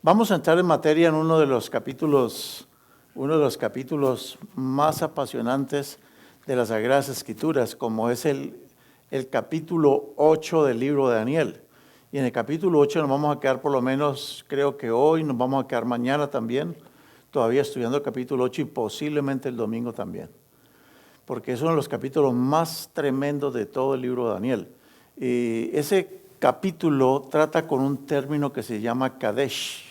Vamos a entrar en materia en uno de los capítulos más apasionantes de las Sagradas Escrituras, como es el capítulo 8 del libro de Daniel. Y en el capítulo 8 nos vamos a quedar por lo menos, creo que hoy, nos vamos a quedar mañana también, todavía estudiando el capítulo 8 y posiblemente el domingo también, porque es uno de los capítulos más tremendos de todo el libro de Daniel. Y ese capítulo trata con un término que se llama Kadesh,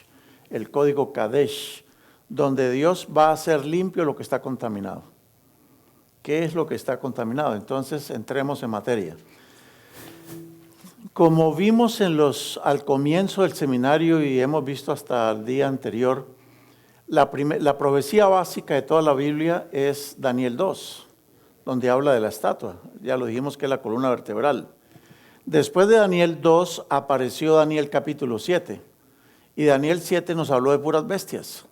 el código Kadesh, donde Dios va a hacer limpio lo que está contaminado. ¿Qué es lo que está contaminado? Entonces entremos en materia. Como vimos al comienzo del seminario y hemos visto hasta el día anterior, la profecía básica de toda la Biblia es Daniel 2, donde habla de la estatua. Ya lo dijimos que es la columna vertebral. Después de Daniel 2 apareció Daniel capítulo 7. Y Daniel 7 nos habló de puras bestias.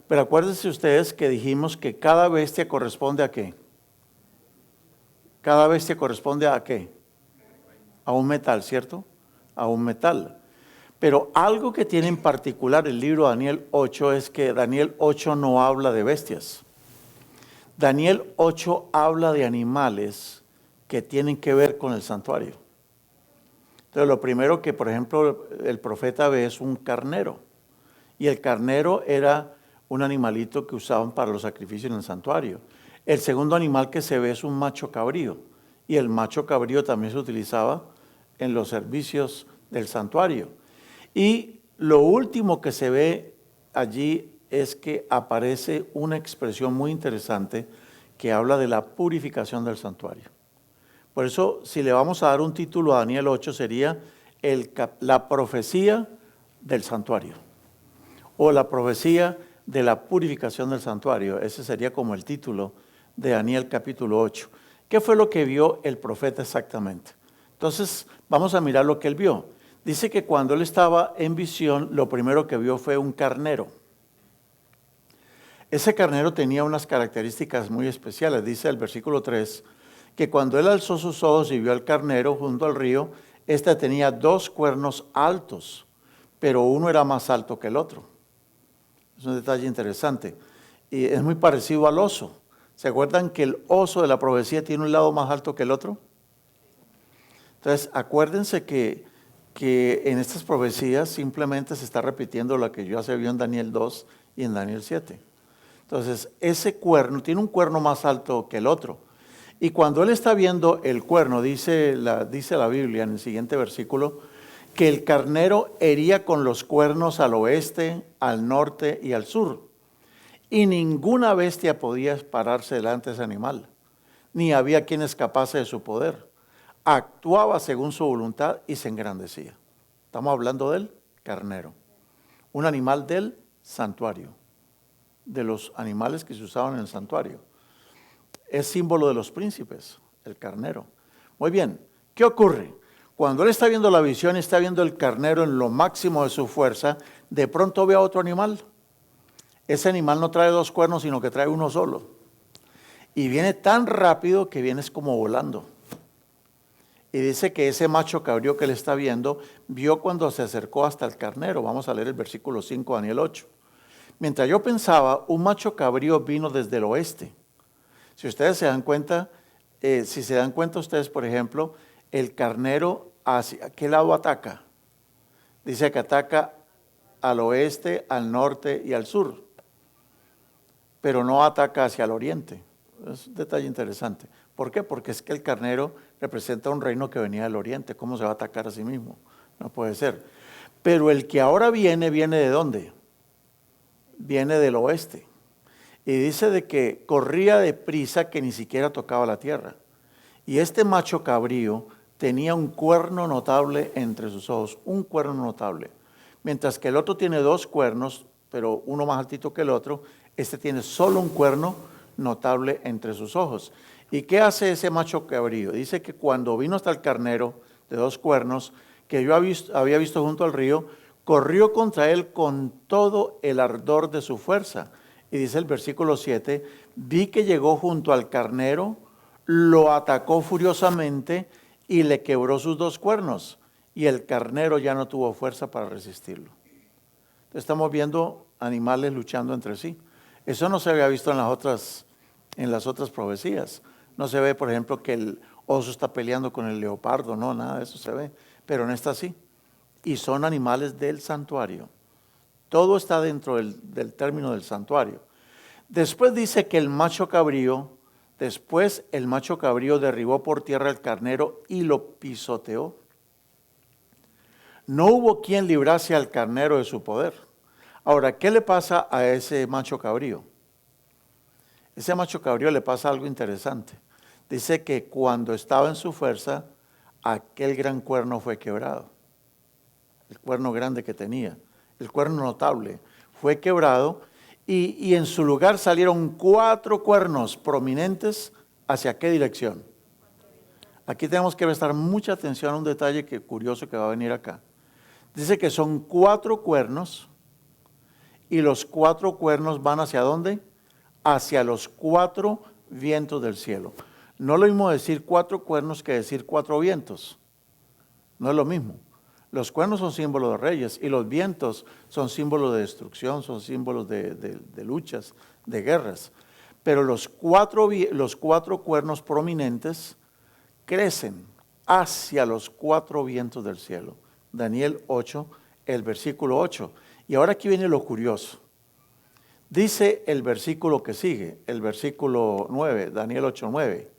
Pero acuérdense ustedes que dijimos que cada bestia corresponde a ¿qué? Cada bestia corresponde a ¿qué? A un metal, ¿cierto? A un metal. Pero algo que tiene en particular el libro de Daniel 8 es que Daniel 8 no habla de bestias. Daniel 8 habla de animales que tienen que ver con el santuario. Entonces, lo primero que, por ejemplo, el profeta ve es un carnero. Y el carnero era un animalito que usaban para los sacrificios en el santuario. El segundo animal que se ve es un macho cabrío. Y el macho cabrío también se utilizaba en los servicios del santuario. Y lo último que se ve allí es que aparece una expresión muy interesante que habla de la purificación del santuario. Por eso, si le vamos a dar un título a Daniel 8, sería la profecía del santuario, o la profecía de la purificación del santuario. Ese sería como el título de Daniel capítulo 8. ¿Qué fue lo que vio el profeta exactamente? Entonces, vamos a mirar lo que él vio. Dice que cuando él estaba en visión, lo primero que vio fue un carnero. Ese carnero tenía unas características muy especiales. Dice el versículo 3, que cuando él alzó sus ojos y vio al carnero junto al río, éste tenía 2 cuernos altos, pero uno era más alto que el otro. Es un detalle interesante. Y es muy parecido al oso. ¿Se acuerdan que el oso de la profecía tiene un lado más alto que el otro? Entonces, acuérdense que en estas profecías simplemente se está repitiendo lo que ya se vio en Daniel 2 y en Daniel 7. Entonces, ese cuerno tiene un cuerno más alto que el otro. Y cuando él está viendo el cuerno, dice la Biblia en el siguiente versículo, que el carnero hería con los cuernos al oeste, al norte y al sur. Y ninguna bestia podía pararse delante de ese animal, ni había quien escapase de su poder. Actuaba según su voluntad y se engrandecía. Estamos hablando del carnero, un animal del santuario, de los animales que se usaban en el santuario. Es símbolo de los príncipes, el carnero. Muy bien, ¿qué ocurre? Cuando él está viendo la visión, está viendo el carnero en lo máximo de su fuerza, de pronto ve a otro animal. Ese animal no trae 2 cuernos, sino que trae uno solo. Y viene tan rápido que viene como volando. Y dice que ese macho cabrío que él está viendo, vio cuando se acercó hasta el carnero. Vamos a leer el versículo 5 de Daniel 8. Mientras yo pensaba, un macho cabrío vino desde el oeste. Si ustedes se dan cuenta, ustedes, por ejemplo, el carnero, ¿hacia qué lado ataca? Dice que ataca al oeste, al norte y al sur, pero no ataca hacia el oriente. Es un detalle interesante. ¿Por qué? Porque es que el carnero representa un reino que venía del oriente. ¿Cómo se va a atacar a sí mismo? No puede ser. Pero el que ahora viene ¿de dónde? Viene del oeste. Y dice de que corría deprisa que ni siquiera tocaba la tierra. Y este macho cabrío tenía un cuerno notable entre sus ojos, un cuerno notable. Mientras que el otro tiene 2 cuernos, pero uno más altito que el otro, este tiene solo un cuerno notable entre sus ojos. ¿Y qué hace ese macho cabrío? Dice que cuando vino hasta el carnero de 2 cuernos, que yo había visto junto al río, corrió contra él con todo el ardor de su fuerza. Y dice el versículo 7, vi que llegó junto al carnero, lo atacó furiosamente y le quebró sus 2 cuernos. Y el carnero ya no tuvo fuerza para resistirlo. Estamos viendo animales luchando entre sí. Eso no se había visto en las otras profecías. No se ve, por ejemplo, que el oso está peleando con el leopardo, no, nada de eso se ve. Pero en esta sí. Y son animales del santuario. Todo está dentro del término del santuario. Después dice que el macho cabrío derribó por tierra el carnero y lo pisoteó. No hubo quien librase al carnero de su poder. Ahora, ¿qué le pasa a ese macho cabrío? Ese macho cabrío le pasa algo interesante. Dice que cuando estaba en su fuerza, aquel gran cuerno fue quebrado. El cuerno grande que tenía, el cuerno notable, fue quebrado y en su lugar salieron 4 cuernos prominentes. ¿Hacia qué dirección? Aquí tenemos que prestar mucha atención a un detalle curioso que va a venir acá. Dice que son 4 cuernos y los 4 cuernos van ¿hacia dónde? Hacia los 4 vientos del cielo. No es lo mismo decir 4 cuernos que decir 4 vientos. No es lo mismo. Los cuernos son símbolos de reyes y los vientos son símbolos de destrucción, son símbolos de luchas, de guerras. Pero los 4 cuernos prominentes crecen hacia los 4 vientos del cielo. Daniel 8, el versículo 8. Y ahora aquí viene lo curioso. Dice el versículo que sigue, el versículo 9, Daniel 8, 9.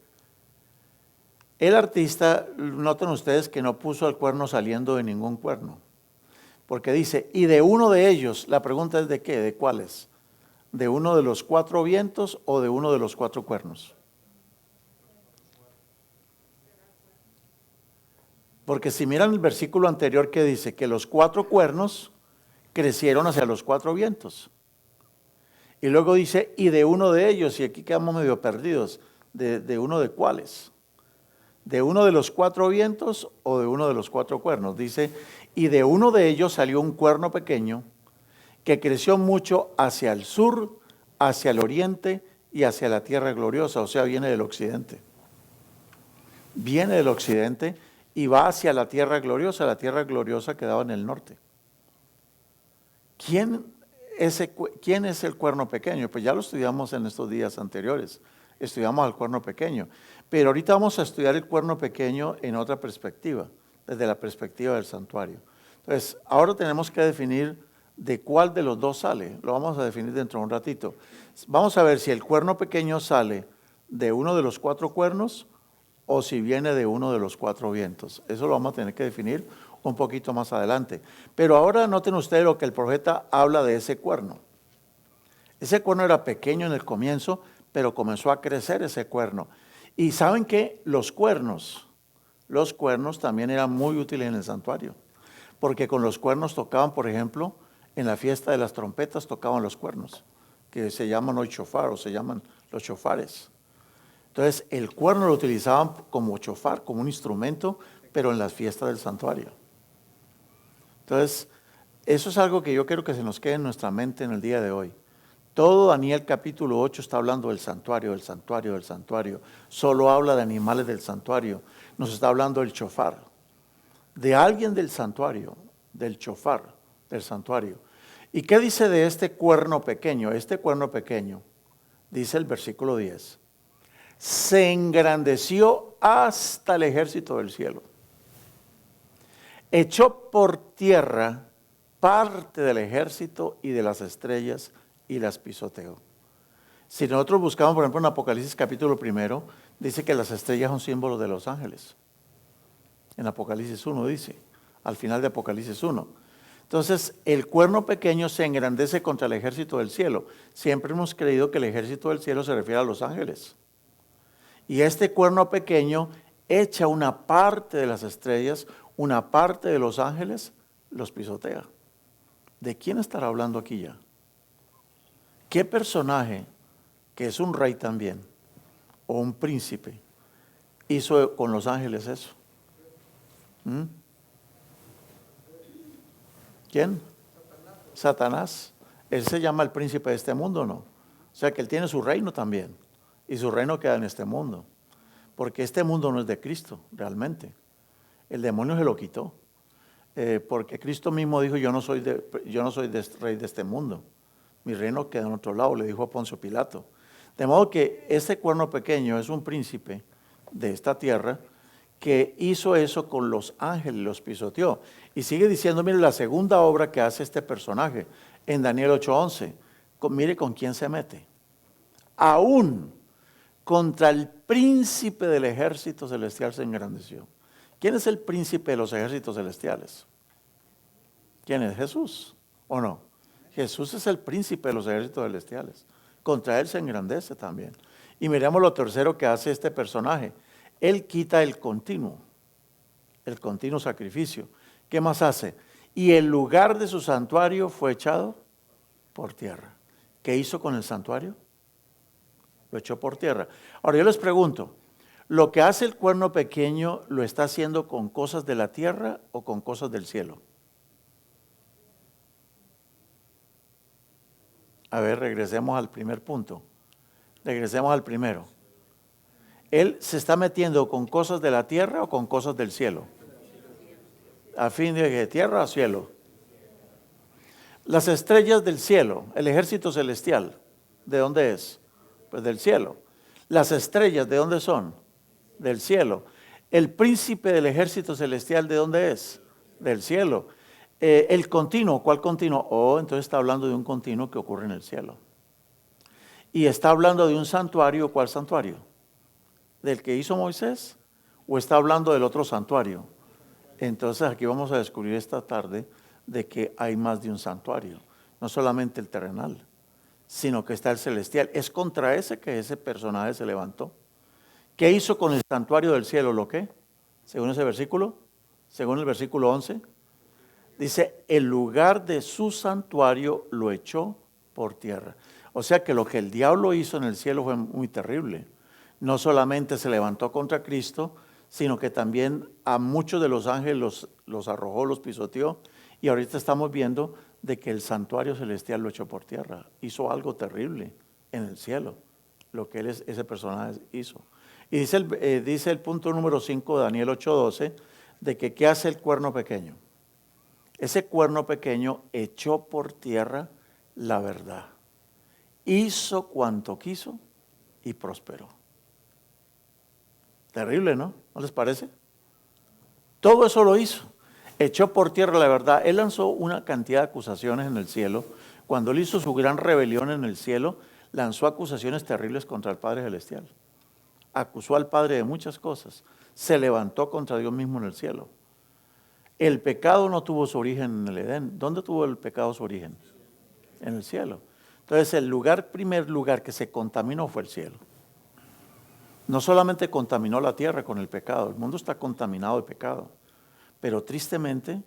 El artista, noten ustedes que no puso el cuerno saliendo de ningún cuerno. Porque dice, y de uno de ellos, la pregunta es de qué, de cuáles. ¿De uno de los 4 vientos o de uno de los 4 cuernos? Porque si miran el versículo anterior que dice que los 4 cuernos crecieron hacia los 4 vientos. Y luego dice, y de uno de ellos, y aquí quedamos medio perdidos, ¿de uno de cuáles? ¿De uno de los 4 vientos o de uno de los 4 cuernos? Dice, y de uno de ellos salió un cuerno pequeño que creció mucho hacia el sur, hacia el oriente y hacia la tierra gloriosa, o sea, viene del occidente. Viene del occidente y va hacia la tierra gloriosa quedaba en el norte. ¿Quién es el cuerno pequeño? Pues ya lo estudiamos en estos días anteriores, estudiamos al cuerno pequeño. Pero ahorita vamos a estudiar el cuerno pequeño en otra perspectiva, desde la perspectiva del santuario. Entonces, ahora tenemos que definir de cuál de los dos sale. Lo vamos a definir dentro de un ratito. Vamos a ver si el cuerno pequeño sale de uno de los 4 cuernos o si viene de uno de los 4 vientos. Eso lo vamos a tener que definir un poquito más adelante. Pero ahora noten ustedes lo que el profeta habla de ese cuerno. Ese cuerno era pequeño en el comienzo, pero comenzó a crecer ese cuerno. Y ¿saben qué? Los cuernos también eran muy útiles en el santuario, porque con los cuernos tocaban, por ejemplo, en la fiesta de las trompetas tocaban los cuernos, que se llaman hoy shofar o se llaman los shofares. Entonces el cuerno lo utilizaban como shofar, como un instrumento, pero en las fiestas del santuario. Entonces, eso es algo que yo quiero que se nos quede en nuestra mente en el día de hoy. Todo Daniel capítulo 8 está hablando del santuario, del santuario, del santuario. Solo habla de animales del santuario. Nos está hablando del shofar. De alguien del santuario, del shofar, del santuario. ¿Y qué dice de este cuerno pequeño? Este cuerno pequeño, dice el versículo 10, se engrandeció hasta el ejército del cielo. Echó por tierra parte del ejército y de las estrellas y las pisoteó. Si nosotros buscamos, por ejemplo, en Apocalipsis capítulo 1, dice que las estrellas son símbolos de los ángeles. En Apocalipsis 1 dice, al final de Apocalipsis 1. Entonces, el cuerno pequeño se engrandece contra el ejército del cielo. Siempre hemos creído que el ejército del cielo se refiere a los ángeles. Y este cuerno pequeño echa una parte de las estrellas, una parte de los ángeles, los pisotea. ¿De quién estará hablando aquí ya? ¿Qué personaje, que es un rey también, o un príncipe, hizo con los ángeles eso? ¿Quién? Satanás. Él se llama el príncipe de este mundo, ¿no? O sea que él tiene su reino también. Y su reino queda en este mundo. Porque este mundo no es de Cristo, realmente. El demonio se lo quitó. porque Cristo mismo dijo, yo no soy rey de este mundo. Mi reino queda en otro lado, le dijo a Poncio Pilato. De modo que este cuerno pequeño es un príncipe de esta tierra que hizo eso con los ángeles, los pisoteó. Y sigue diciendo, mire, la segunda obra que hace este personaje en Daniel 8:11. Mire con quién se mete. Aún contra el príncipe del ejército celestial se engrandeció. ¿Quién es el príncipe de los ejércitos celestiales? ¿Quién es? Jesús, ¿o no? Jesús es el príncipe de los ejércitos celestiales. Contra él se engrandece también. Y miremos lo tercero que hace este personaje. Él quita el continuo sacrificio. ¿Qué más hace? Y el lugar de su santuario fue echado por tierra. ¿Qué hizo con el santuario? Lo echó por tierra. Ahora yo les pregunto, ¿lo que hace el cuerno pequeño lo está haciendo con cosas de la tierra o con cosas del cielo? A ver, regresemos al primer punto. Regresemos al primero. ¿Él se está metiendo con cosas de la tierra o con cosas del cielo? A fin de que tierra o cielo. Las estrellas del cielo, el ejército celestial, ¿de dónde es? Pues del cielo. Las estrellas, ¿de dónde son? Del cielo. El príncipe del ejército celestial, ¿de dónde es? Del cielo. El continuo, ¿cuál continuo? Oh, entonces está hablando de un continuo que ocurre en el cielo. Y está hablando de un santuario, ¿cuál santuario? ¿Del que hizo Moisés? ¿O está hablando del otro santuario? Entonces aquí vamos a descubrir esta tarde de que hay más de un santuario. No solamente el terrenal, sino que está el celestial. Es contra ese que ese personaje se levantó. ¿Qué hizo con el santuario del cielo? ¿Lo qué? Según ese versículo, según el versículo 11. Dice, el lugar de su santuario lo echó por tierra. O sea que lo que el diablo hizo en el cielo fue muy terrible. No solamente se levantó contra Cristo, sino que también a muchos de los ángeles los arrojó, los pisoteó. Y ahorita estamos viendo de que el santuario celestial lo echó por tierra. Hizo algo terrible en el cielo, lo que ese personaje hizo. Y dice el punto número 5 de Daniel 8:12, de que ¿qué hace el cuerno pequeño? Ese cuerno pequeño echó por tierra la verdad. Hizo cuanto quiso y prosperó. Terrible, ¿no? ¿No les parece? Todo eso lo hizo. Echó por tierra la verdad. Él lanzó una cantidad de acusaciones en el cielo. Cuando él hizo su gran rebelión en el cielo, lanzó acusaciones terribles contra el Padre Celestial. Acusó al Padre de muchas cosas. Se levantó contra Dios mismo en el cielo. El pecado no tuvo su origen en el Edén. ¿Dónde tuvo el pecado su origen? En el cielo. Entonces primer lugar que se contaminó fue el cielo. No solamente contaminó la tierra con el pecado, el mundo está contaminado de pecado, pero tristemente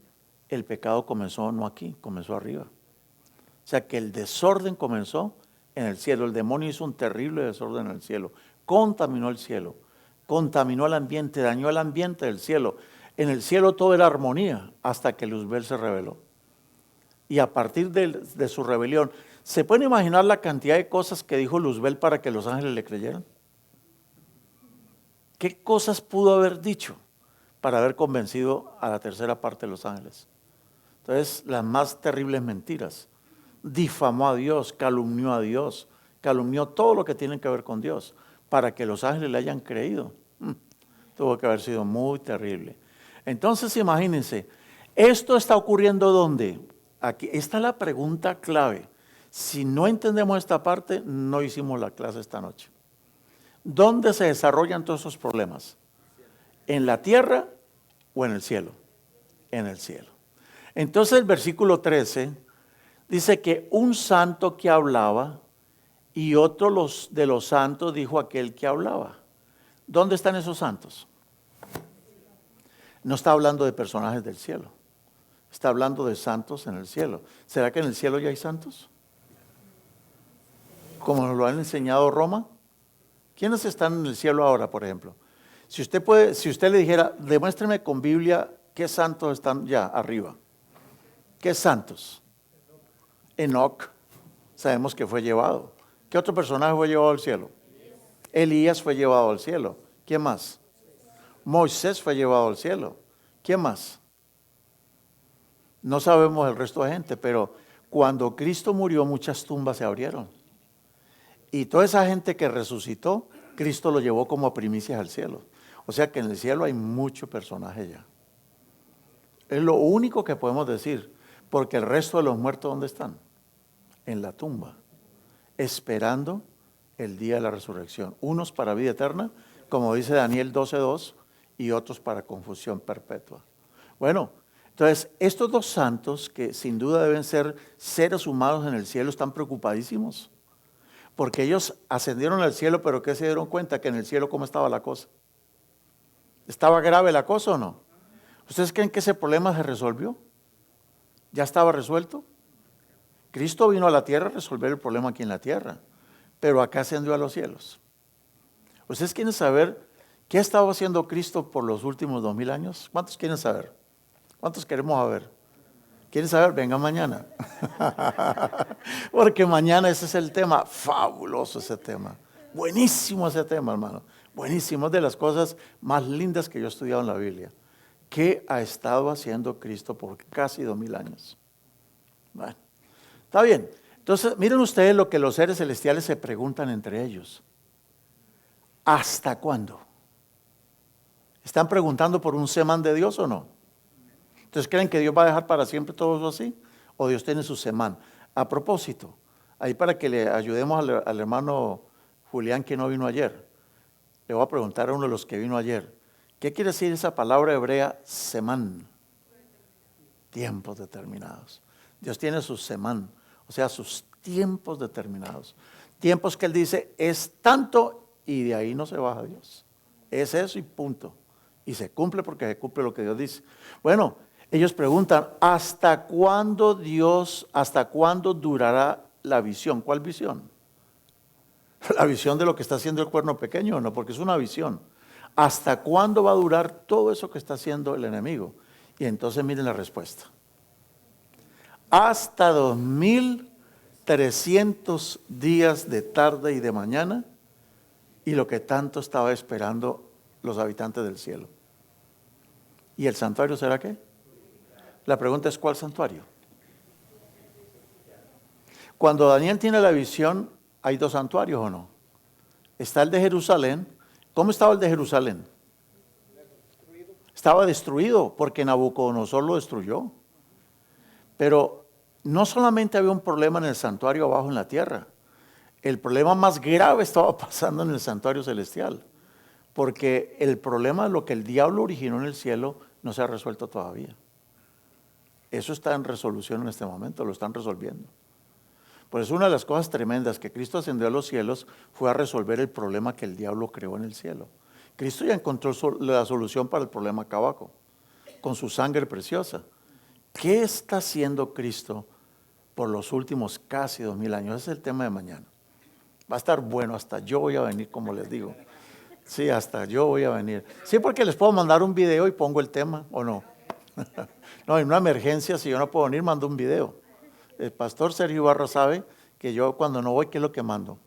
el pecado comenzó no aquí, comenzó arriba. O sea que el desorden comenzó en el cielo, el demonio hizo un terrible desorden en el cielo, contaminó el cielo, contaminó el ambiente, dañó el ambiente del cielo. En el cielo todo era armonía hasta que Luzbel se rebeló. Y a partir de su rebelión, ¿se pueden imaginar la cantidad de cosas que dijo Luzbel para que los ángeles le creyeran? ¿Qué cosas pudo haber dicho para haber convencido a la tercera parte de los ángeles? Entonces, las más terribles mentiras. Difamó a Dios, calumnió a Dios, calumnió todo lo que tiene que ver con Dios para que los ángeles le hayan creído. Tuvo que haber sido muy terrible. Entonces, imagínense, ¿esto está ocurriendo dónde? Aquí está la pregunta clave. Si no entendemos esta parte, no hicimos la clase esta noche. ¿Dónde se desarrollan todos esos problemas? ¿En la tierra o en el cielo? En el cielo. Entonces el versículo 13 dice que un santo que hablaba y otro de los santos dijo aquel que hablaba. ¿Dónde están esos santos? No está hablando de personajes del cielo. Está hablando de santos en el cielo. ¿Será que en el cielo ya hay santos? Como nos lo han enseñado Roma. ¿Quiénes están en el cielo ahora, por ejemplo? Si usted le dijera, demuéstreme con Biblia qué santos están ya arriba. ¿Qué santos? Enoc, sabemos que fue llevado. ¿Qué otro personaje fue llevado al cielo? Elías fue llevado al cielo. ¿Quién más? Moisés fue llevado al cielo. ¿Quién más? No sabemos el resto de gente, pero cuando Cristo murió, muchas tumbas se abrieron. Y toda esa gente que resucitó, Cristo lo llevó como primicias al cielo. O sea que en el cielo hay mucho personaje ya. Es lo único que podemos decir, porque el resto de los muertos, ¿dónde están? En la tumba, esperando el día de la resurrección. Unos para vida eterna, como dice Daniel 12:2, y otros para confusión perpetua. Bueno, entonces estos dos santos, que sin duda deben ser seres humanos en el cielo, están preocupadísimos. Porque ellos ascendieron al cielo, pero ¿qué se dieron cuenta? Que en el cielo, ¿cómo estaba la cosa? ¿Estaba grave la cosa o no? ¿Ustedes creen que ese problema se resolvió? ¿Ya estaba resuelto? Cristo vino a la tierra a resolver el problema aquí en la tierra, pero acá ascendió a los cielos. ¿Ustedes quieren saber qué ha estado haciendo Cristo por los últimos 2000 años? ¿Cuántos quieren saber? ¿Cuántos queremos saber? ¿Quieren saber? Venga mañana. Porque mañana ese es el tema. Fabuloso ese tema. Buenísimo ese tema, hermano. Buenísimo. Es de las cosas más lindas que yo he estudiado en la Biblia. ¿Qué ha estado haciendo Cristo por casi 2000 años? Bueno, está bien. Entonces, miren ustedes lo que los seres celestiales se preguntan entre ellos. ¿Hasta cuándo? ¿Están preguntando por un semán de Dios o no? Entonces, ¿creen que Dios va a dejar para siempre todo eso así? ¿O Dios tiene su semán? A propósito, ahí para que le ayudemos al hermano Julián que no vino ayer, le voy a preguntar a uno de los que vino ayer, ¿qué quiere decir esa palabra hebrea semán? Tiempos determinados. Dios tiene su semán, o sea, sus tiempos determinados. Tiempos que Él dice, es tanto y de ahí no se baja Dios. Es eso y punto. Y se cumple porque se cumple lo que Dios dice. Bueno, ellos preguntan, ¿hasta cuándo durará la visión? ¿Cuál visión? La visión de lo que está haciendo el cuerno pequeño, no, porque es una visión. ¿Hasta cuándo va a durar todo eso que está haciendo el enemigo? Y entonces miren la respuesta. Hasta 2300 días de tarde y de mañana, y lo que tanto estaba esperando los habitantes del cielo. ¿Y el santuario será qué? La pregunta es, ¿cuál santuario? Cuando Daniel tiene la visión, ¿hay dos santuarios o no? Está el de Jerusalén. ¿Cómo estaba el de Jerusalén? Estaba destruido porque Nabucodonosor lo destruyó. Pero no solamente había un problema en el santuario abajo en la tierra. El problema más grave estaba pasando en el santuario celestial. Porque el problema de lo que el diablo originó en el cielo no se ha resuelto todavía. Eso está en resolución en este momento, lo están resolviendo. Por eso una de las cosas tremendas que Cristo ascendió a los cielos fue a resolver el problema que el diablo creó en el cielo. Cristo ya encontró la solución para el problema acá abajo, con su sangre preciosa. ¿Qué está haciendo Cristo por los últimos casi 2000 años? Ese es el tema de mañana. Va a estar bueno, hasta yo voy a venir, como les digo. Sí, hasta yo voy a venir. Sí, porque les puedo mandar un video y pongo el tema, ¿o no? No, en una emergencia, si yo no puedo venir, mando un video. El pastor Sergio Barra sabe que yo cuando no voy, ¿qué es lo que mando?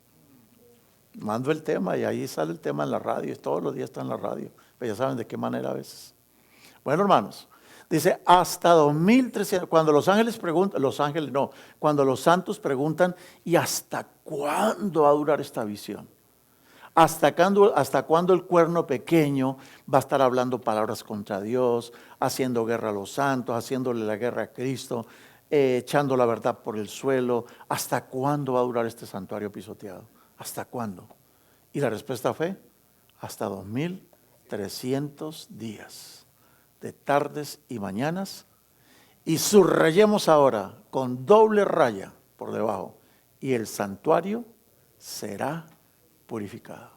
Mando el tema y ahí sale el tema en la radio, y todos los días está en la radio. Pero ya saben de qué manera a veces. Bueno, hermanos, dice hasta 2300, cuando los ángeles preguntan, cuando los santos preguntan, ¿y hasta cuándo va a durar esta visión? ¿Hasta cuándo el cuerno pequeño va a estar hablando palabras contra Dios, haciendo guerra a los santos, haciéndole la guerra a Cristo, echando la verdad por el suelo? ¿Hasta cuándo va a durar este santuario pisoteado? ¿Hasta cuándo? Y la respuesta fue, hasta 2300 días de tardes y mañanas. Y subrayemos ahora con doble raya por debajo, y el santuario será purificado.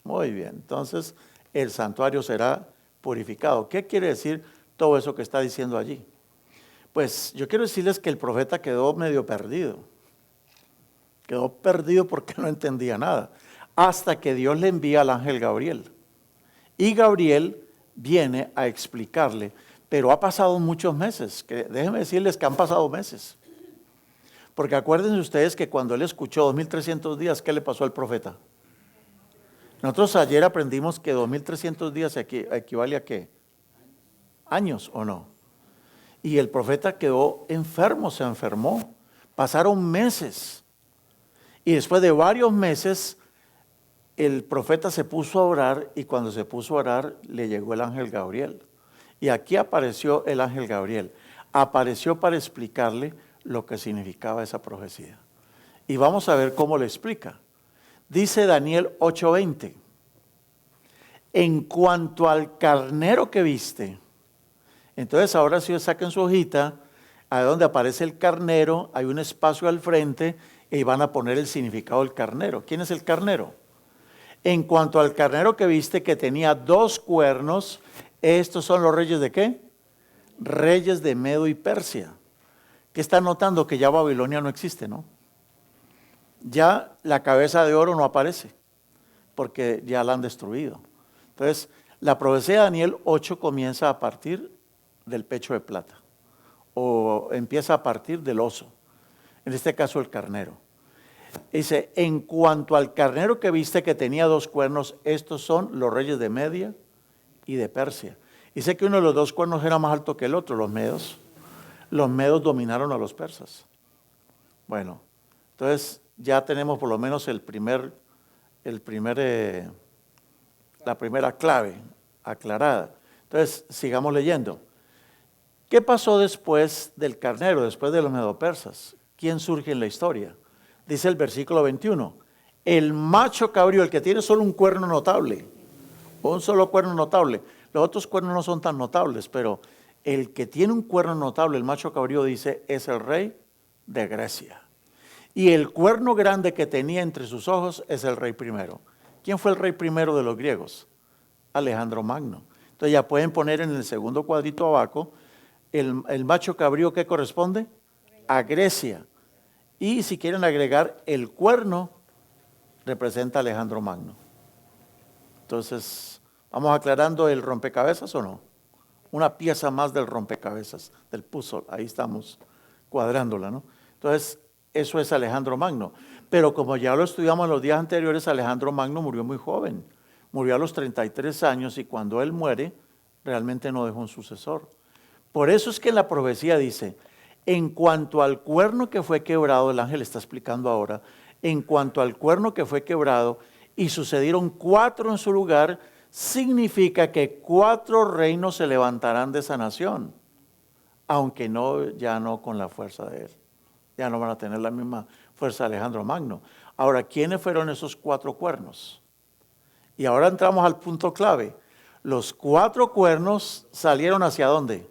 Muy bien, entonces el santuario será purificado. ¿Qué quiere decir todo eso que está diciendo allí? Pues yo quiero decirles que el profeta quedó medio perdido. Quedó perdido porque no entendía nada. Hasta que Dios le envía al ángel Gabriel. Y Gabriel viene a explicarle, pero ha pasado muchos meses. Déjenme decirles que han pasado meses. Porque acuérdense ustedes que cuando él escuchó 2300 días, ¿qué le pasó al profeta? Nosotros ayer aprendimos que 2300 días equivale a ¿qué? Años, ¿o no? Y el profeta quedó enfermo, se enfermó. Pasaron meses. Y después de varios meses, el profeta se puso a orar y cuando se puso a orar, le llegó el ángel Gabriel. Y aquí apareció el ángel Gabriel. Apareció para explicarle lo que significaba esa profecía. Y vamos a ver cómo le explica. Dice Daniel 8:20. En cuanto al carnero que viste. Entonces ahora si saquen su hojita, a donde aparece el carnero, hay un espacio al frente y van a poner el significado del carnero. ¿Quién es el carnero? En cuanto al carnero que viste que tenía 2 cuernos, estos son los reyes de ¿qué? Reyes de Medo y Persia. ¿Qué están notando? Que ya Babilonia no existe, ¿no? Ya la cabeza de oro no aparece, porque ya la han destruido. Entonces, la profecía de Daniel 8 comienza a partir del pecho de plata, o empieza a partir del oso, en este caso el carnero. Dice, en cuanto al carnero que viste que tenía 2 cuernos, estos son los reyes de Media y de Persia. Dice que uno de los 2 cuernos era más alto que el otro, los medos. Los medos dominaron a los persas. Bueno, entonces ya tenemos por lo menos la primera clave aclarada. Entonces, sigamos leyendo. ¿Qué pasó después del carnero, después de los medopersas? ¿Quién surge en la historia? Dice el versículo 21. El macho cabrío, el que tiene solo un cuerno notable, un solo cuerno notable. Los otros cuernos no son tan notables, pero el que tiene un cuerno notable, el macho cabrío, dice, es el rey de Grecia. Y el cuerno grande que tenía entre sus ojos es el rey primero. ¿Quién fue el rey primero de los griegos? Alejandro Magno. Entonces ya pueden poner en el segundo cuadrito abajo el macho cabrío que corresponde a Grecia. Y si quieren agregar el cuerno, representa a Alejandro Magno. Entonces, ¿vamos aclarando el rompecabezas o no? Una pieza más del rompecabezas, del puzzle, ahí estamos cuadrándola, ¿no? Entonces, eso es Alejandro Magno. Pero como ya lo estudiamos en los días anteriores, Alejandro Magno murió muy joven. Murió a los 33 años y cuando él muere, realmente no dejó un sucesor. Por eso es que en la profecía dice, en cuanto al cuerno que fue quebrado, el ángel está explicando ahora, en cuanto al cuerno que fue quebrado y sucedieron 4 en su lugar, significa que 4 reinos se levantarán de esa nación, aunque ya no con la fuerza de él. Ya no van a tener la misma fuerza de Alejandro Magno. Ahora, ¿quiénes fueron esos 4 cuernos? Y ahora entramos al punto clave. Los 4 cuernos salieron ¿hacia dónde?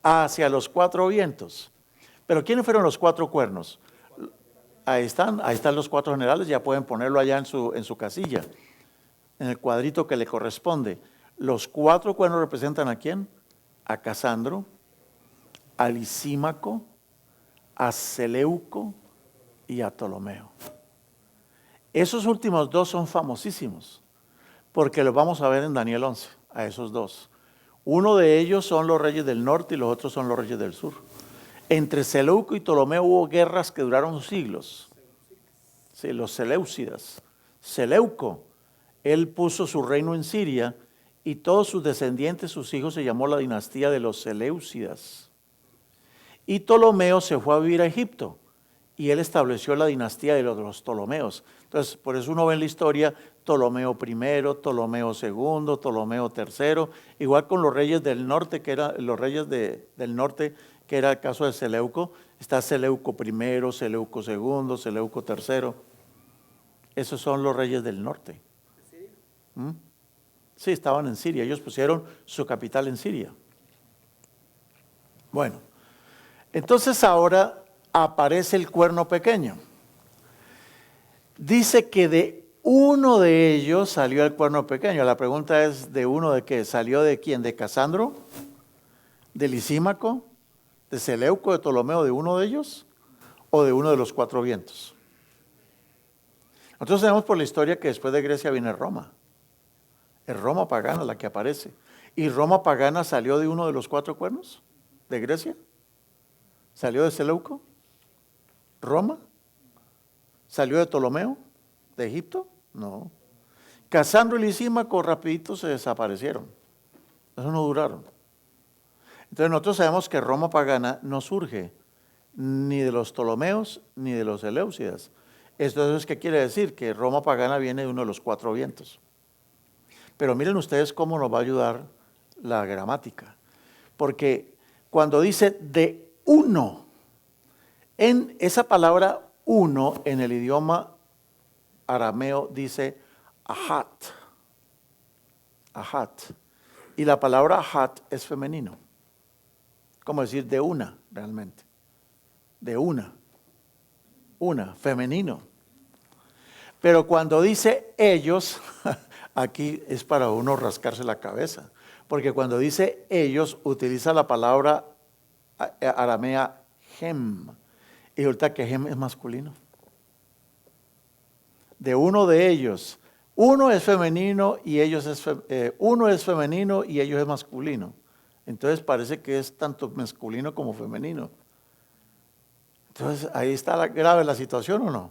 Hacia los 4 vientos. Pero ¿quiénes fueron los 4 cuernos? Ahí están los 4 generales, ya pueden ponerlo allá en su casilla, en el cuadrito que le corresponde. Los 4 cuernos representan ¿a quién? A Casandro, a Lisímaco, a Seleuco y a Ptolomeo. Esos últimos 2 son famosísimos, porque los vamos a ver en Daniel 11, a esos 2. Uno de ellos son los reyes del norte y los otros son los reyes del sur. Entre Seleuco y Ptolomeo hubo guerras que duraron siglos. Sí, los Seleucidas. Seleuco, él puso su reino en Siria y todos sus descendientes, sus hijos, se llamó la dinastía de los Seleucidas. Y Ptolomeo se fue a vivir a Egipto y él estableció la dinastía de los Ptolomeos. Entonces, por eso uno ve en la historia Ptolomeo I, Ptolomeo II, Ptolomeo III, igual con los reyes del norte, que eran los reyes del norte, que era el caso de Seleuco. Está Seleuco I, Seleuco II, Seleuco III. Esos son los reyes del norte. ¿Mm? Sí, estaban en Siria. Ellos pusieron su capital en Siria. Bueno, entonces ahora aparece el cuerno pequeño. Dice que de uno de ellos salió el cuerno pequeño. La pregunta es, ¿de uno de qué? ¿Salió de quién? ¿De Casandro? ¿De Lisímaco? ¿De Seleuco, de Ptolomeo, de uno de ellos? ¿O de uno de los 4 vientos? Nosotros sabemos por la historia que después de Grecia viene Roma. Es Roma pagana la que aparece. ¿Y Roma pagana salió de uno de los 4 cuernos de Grecia? ¿Salió de Seleuco? ¿Roma? ¿Salió de Ptolomeo? ¿De Egipto? No. Casandro y Lisímaco rapidito se desaparecieron. Eso no duraron. Entonces nosotros sabemos que Roma pagana no surge ni de los Ptolomeos ni de los Eleusidas. Entonces, ¿qué quiere decir? Que Roma pagana viene de uno de los cuatro vientos. Pero miren ustedes cómo nos va a ayudar la gramática. Porque cuando dice de uno, en esa palabra uno en el idioma arameo dice ahat. Ahat. Y la palabra ahat es femenino. Como decir de una, realmente. De una. Una, femenino. Pero cuando dice ellos, aquí es para uno rascarse la cabeza. Porque cuando dice ellos, utiliza la palabra aramea hem. Y ahorita que hem es masculino. De uno de ellos. Uno es femenino y uno es femenino y ellos es masculino. Entonces parece que es tanto masculino como femenino. Entonces ahí está grave la situación, ¿o no?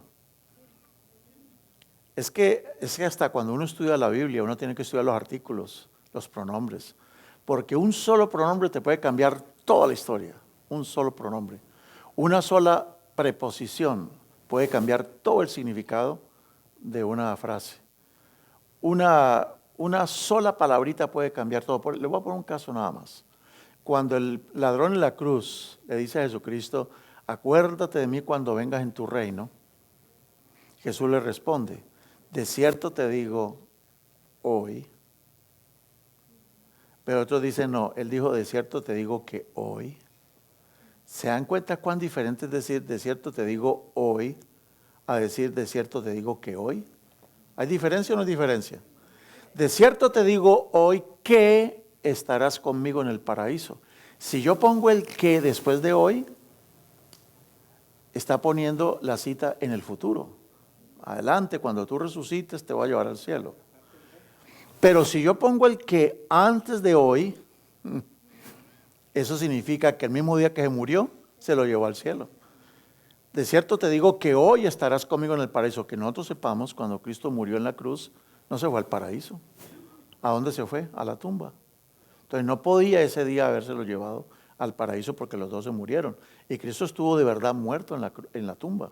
Es que hasta cuando uno estudia la Biblia, uno tiene que estudiar los artículos, los pronombres. Porque un solo pronombre te puede cambiar toda la historia. Un solo pronombre. Una sola preposición puede cambiar todo el significado de una frase. Una sola palabrita puede cambiar todo. Le voy a poner un caso nada más. Cuando el ladrón en la cruz le dice a Jesucristo, acuérdate de mí cuando vengas en tu reino, Jesús le responde, de cierto te digo hoy. Pero otros dicen, no, él dijo, de cierto te digo que hoy. ¿Se dan cuenta cuán diferente es decir, de cierto te digo hoy, a decir, de cierto te digo que hoy? ¿Hay diferencia o no hay diferencia? De cierto te digo hoy que estarás conmigo en el paraíso. Si yo pongo el que después de hoy, está poniendo la cita en el futuro. Adelante, cuando tú resucites te voy a llevar al cielo. Pero si yo pongo el que antes de hoy, eso significa que el mismo día que se murió, se lo llevó al cielo. De cierto te digo que hoy estarás conmigo en el paraíso. Que nosotros sepamos, cuando Cristo murió en la cruz, no se fue al paraíso. ¿A dónde se fue? A la tumba. Entonces no podía ese día habérselo llevado al paraíso porque los dos se murieron. Y Cristo estuvo de verdad muerto en la tumba.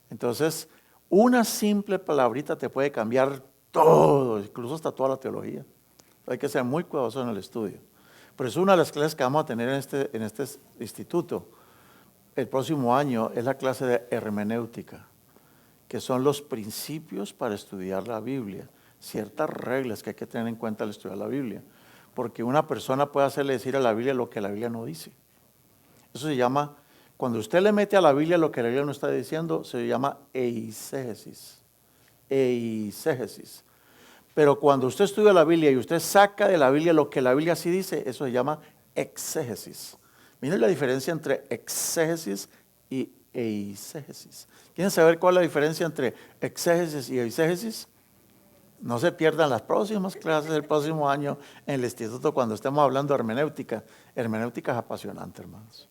Entonces, una simple palabrita te puede cambiar todo, incluso hasta toda la teología. Hay que ser muy cuidadoso en el estudio. Por eso una de las clases que vamos a tener en este instituto el próximo año es la clase de hermenéutica, que son los principios para estudiar la Biblia, ciertas reglas que hay que tener en cuenta al estudiar la Biblia, porque una persona puede hacerle decir a la Biblia lo que la Biblia no dice. Eso se llama, cuando usted le mete a la Biblia lo que la Biblia no está diciendo, se llama eisegesis. Eisegesis. Pero cuando usted estudia la Biblia y usted saca de la Biblia lo que la Biblia sí dice, eso se llama exégesis. Miren la diferencia entre exégesis y eisegesis. ¿Quieren saber cuál es la diferencia entre exégesis y eisegesis? No se pierdan las próximas clases del próximo año en el instituto cuando estemos hablando de hermenéutica. Hermenéutica es apasionante, hermanos.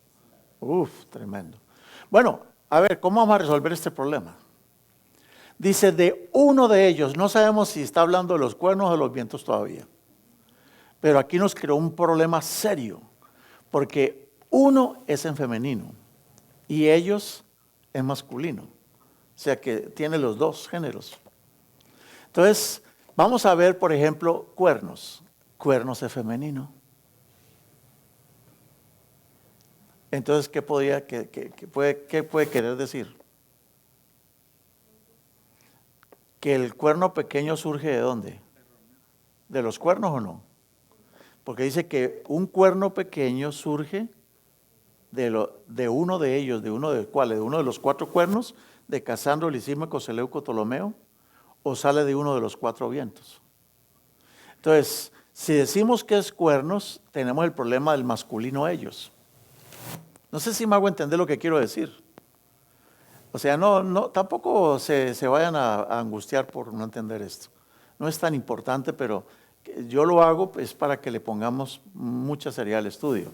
Uf, tremendo. Bueno, a ver, ¿cómo vamos a resolver este problema? Dice, de uno de ellos, no sabemos si está hablando de los cuernos o de los vientos todavía. Pero aquí nos creó un problema serio, porque uno es en femenino y ellos en masculino. O sea que tiene los dos géneros. Entonces, vamos a ver, por ejemplo, cuernos. Cuernos es femenino. Entonces, ¿qué puede querer decir? Que el cuerno pequeño surge ¿de dónde? ¿De los cuernos o no? Porque dice que un cuerno pequeño surge de uno de ellos, ¿de uno de cuáles? ¿De uno de los cuatro cuernos? ¿De Casandro, Lisímaco, Seleuco, Ptolomeo? ¿O sale de uno de los cuatro vientos? Entonces, si decimos que es cuernos, tenemos el problema del masculino ellos. No sé si me hago entender lo que quiero decir. O sea, tampoco se vayan a angustiar por no entender esto. No es tan importante, pero yo lo hago pues, para que le pongamos mucha seriedad al estudio.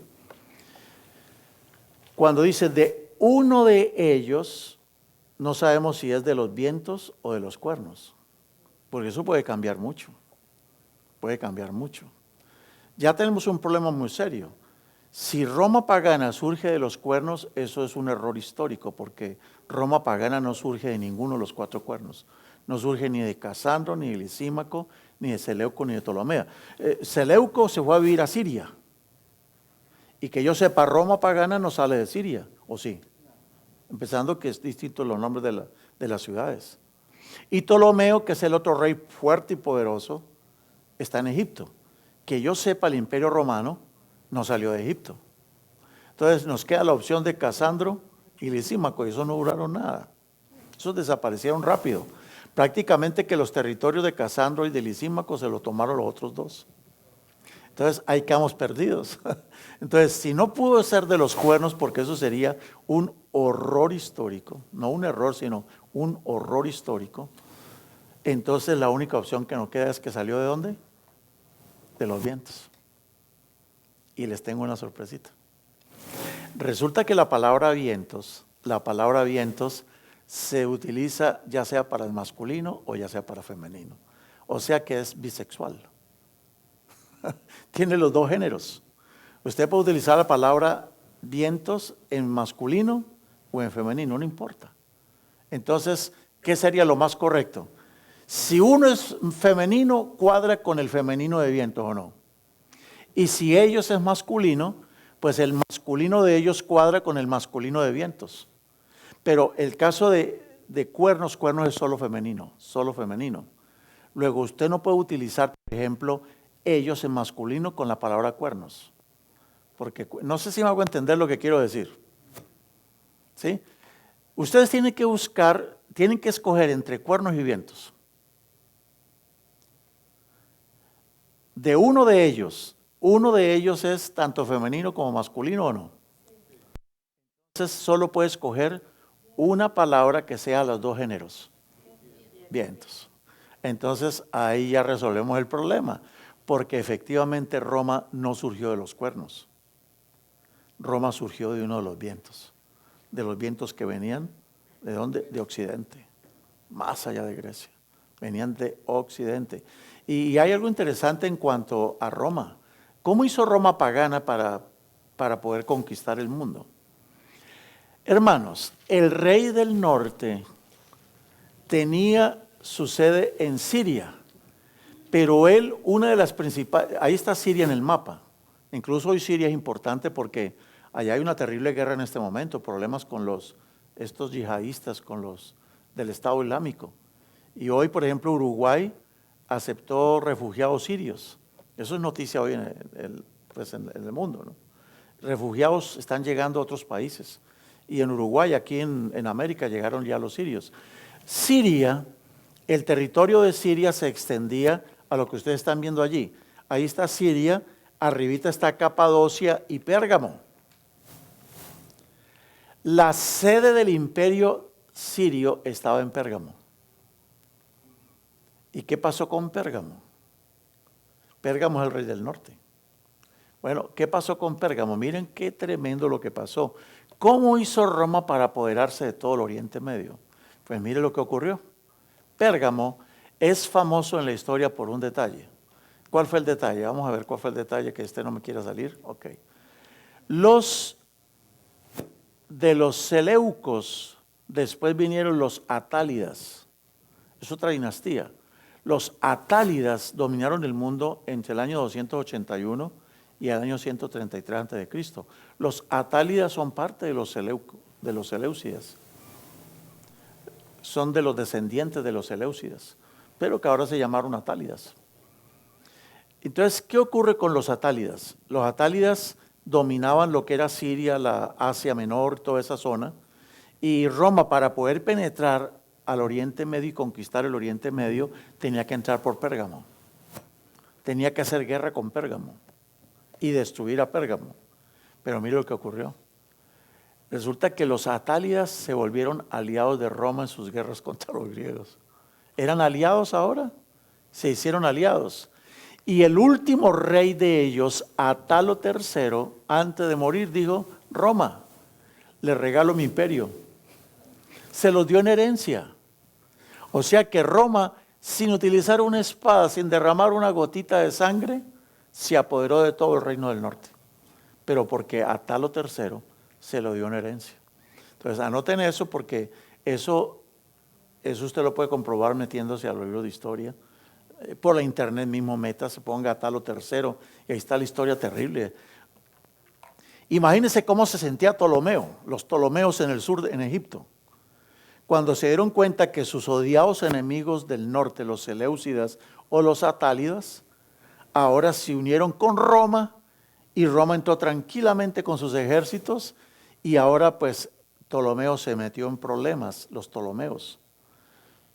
Cuando dice de uno de ellos, no sabemos si es de los vientos o de los cuernos, porque eso puede cambiar mucho. Puede cambiar mucho. Ya tenemos un problema muy serio, Si Roma pagana surge de los cuernos, eso es un error histórico, porque Roma pagana no surge de ninguno de los 4 cuernos. No surge ni de Casandro, ni de Lisímaco, ni de Seleuco, ni de Ptolomea. Seleuco se fue a vivir a Siria. Y que yo sepa, Roma pagana no sale de Siria, ¿o sí? Empezando que es distinto los nombres de las ciudades. Y Ptolomeo, que es el otro rey fuerte y poderoso, está en Egipto. Que yo sepa, el Imperio Romano no salió de Egipto. Entonces nos queda la opción de Casandro y Lisímaco, y eso no duraron nada. Esos desaparecieron rápido. Prácticamente que los territorios de Casandro y de Lisímaco se los tomaron los otros 2. Entonces ahí quedamos perdidos. Entonces, si no pudo ser de los cuernos, porque eso sería un horror histórico, no un error, sino un horror histórico, entonces la única opción que nos queda es que salió ¿de dónde? De los vientos. Y les tengo una sorpresita. Resulta que la palabra vientos se utiliza ya sea para el masculino o ya sea para femenino. O sea que es bisexual. Tiene los 2 géneros. Usted puede utilizar la palabra vientos en masculino o en femenino, no importa. Entonces, ¿qué sería lo más correcto? Si uno es femenino, cuadra con el femenino de vientos o no. Y si ellos es masculino, pues el masculino de ellos cuadra con el masculino de vientos. Pero el caso de cuernos es solo femenino, solo femenino. Luego usted no puede utilizar, por ejemplo, ellos en masculino con la palabra cuernos. Porque no sé si me hago entender lo que quiero decir. ¿Sí? Ustedes tienen que escoger entre cuernos y vientos. De uno de ellos es tanto femenino como masculino o no. Entonces solo puede escoger una palabra que sea los 2 géneros. Vientos. Entonces ahí ya resolvemos el problema, porque efectivamente Roma no surgió de los cuernos. Roma surgió de uno de los vientos que venían, ¿de dónde? De Occidente, más allá de Grecia. Venían de Occidente. Y hay algo interesante en cuanto a Roma. ¿Cómo hizo Roma pagana para poder conquistar el mundo? Hermanos, el rey del norte tenía su sede en Siria, pero él, una de las principales, ahí está Siria en el mapa. Incluso hoy Siria es importante porque allá hay una terrible guerra en este momento, problemas con estos yihadistas, con los del Estado Islámico. Y hoy, por ejemplo, Uruguay aceptó refugiados sirios. Eso es noticia hoy en el mundo, ¿no? Refugiados están llegando a otros países. Y en Uruguay, aquí en América, llegaron ya los sirios. Siria, el territorio de Siria se extendía a lo que ustedes están viendo allí. Ahí está Siria, arribita está Capadocia y Pérgamo. La sede del imperio sirio estaba en Pérgamo. ¿Y qué pasó con Pérgamo? Pérgamo es el rey del norte. Bueno, ¿qué pasó con Pérgamo? Miren qué tremendo lo que pasó. ¿Cómo hizo Roma para apoderarse de todo el Oriente Medio? Pues mire lo que ocurrió. Pérgamo es famoso en la historia por un detalle. ¿Cuál fue el detalle? Vamos a ver cuál fue el detalle, que no me quiera salir. Ok. De los seleucos, después vinieron los atálidas. Es otra dinastía. Los atálidas dominaron el mundo entre el año 281 y el año 133 a.C. Los atálidas son parte de los seleucidas. Son de los descendientes de los seleucidas, pero que ahora se llamaron atálidas. Entonces, ¿qué ocurre con los atálidas? Los atálidas dominaban lo que era Siria, la Asia Menor, toda esa zona, y Roma, para poder penetrar al Oriente Medio y conquistar el Oriente Medio, tenía que entrar por Pérgamo. Tenía que hacer guerra con Pérgamo y destruir a Pérgamo. Pero mire lo que ocurrió. Resulta que los atálidas se volvieron aliados de Roma en sus guerras contra los griegos. ¿Eran aliados ahora? Se hicieron aliados. Y el último rey de ellos, Atalo III, antes de morir, dijo: Roma, le regalo mi imperio. Se los dio en herencia. O sea que Roma, sin utilizar una espada, sin derramar una gotita de sangre, se apoderó de todo el reino del norte. pero porque Atalo III se lo dio en herencia. Entonces anoten eso porque eso usted lo puede comprobar metiéndose a los libros de historia. Por la internet mismo meta, se ponga Atalo III y ahí está la historia terrible. Imagínense cómo se sentía Ptolomeo, los Ptolomeos en el sur, en Egipto, cuando se dieron cuenta que sus odiados enemigos del norte, los Seleucidas o los Atálidas, ahora se unieron con Roma y Roma entró tranquilamente con sus ejércitos y ahora pues Ptolomeo se metió en problemas, los Ptolomeos,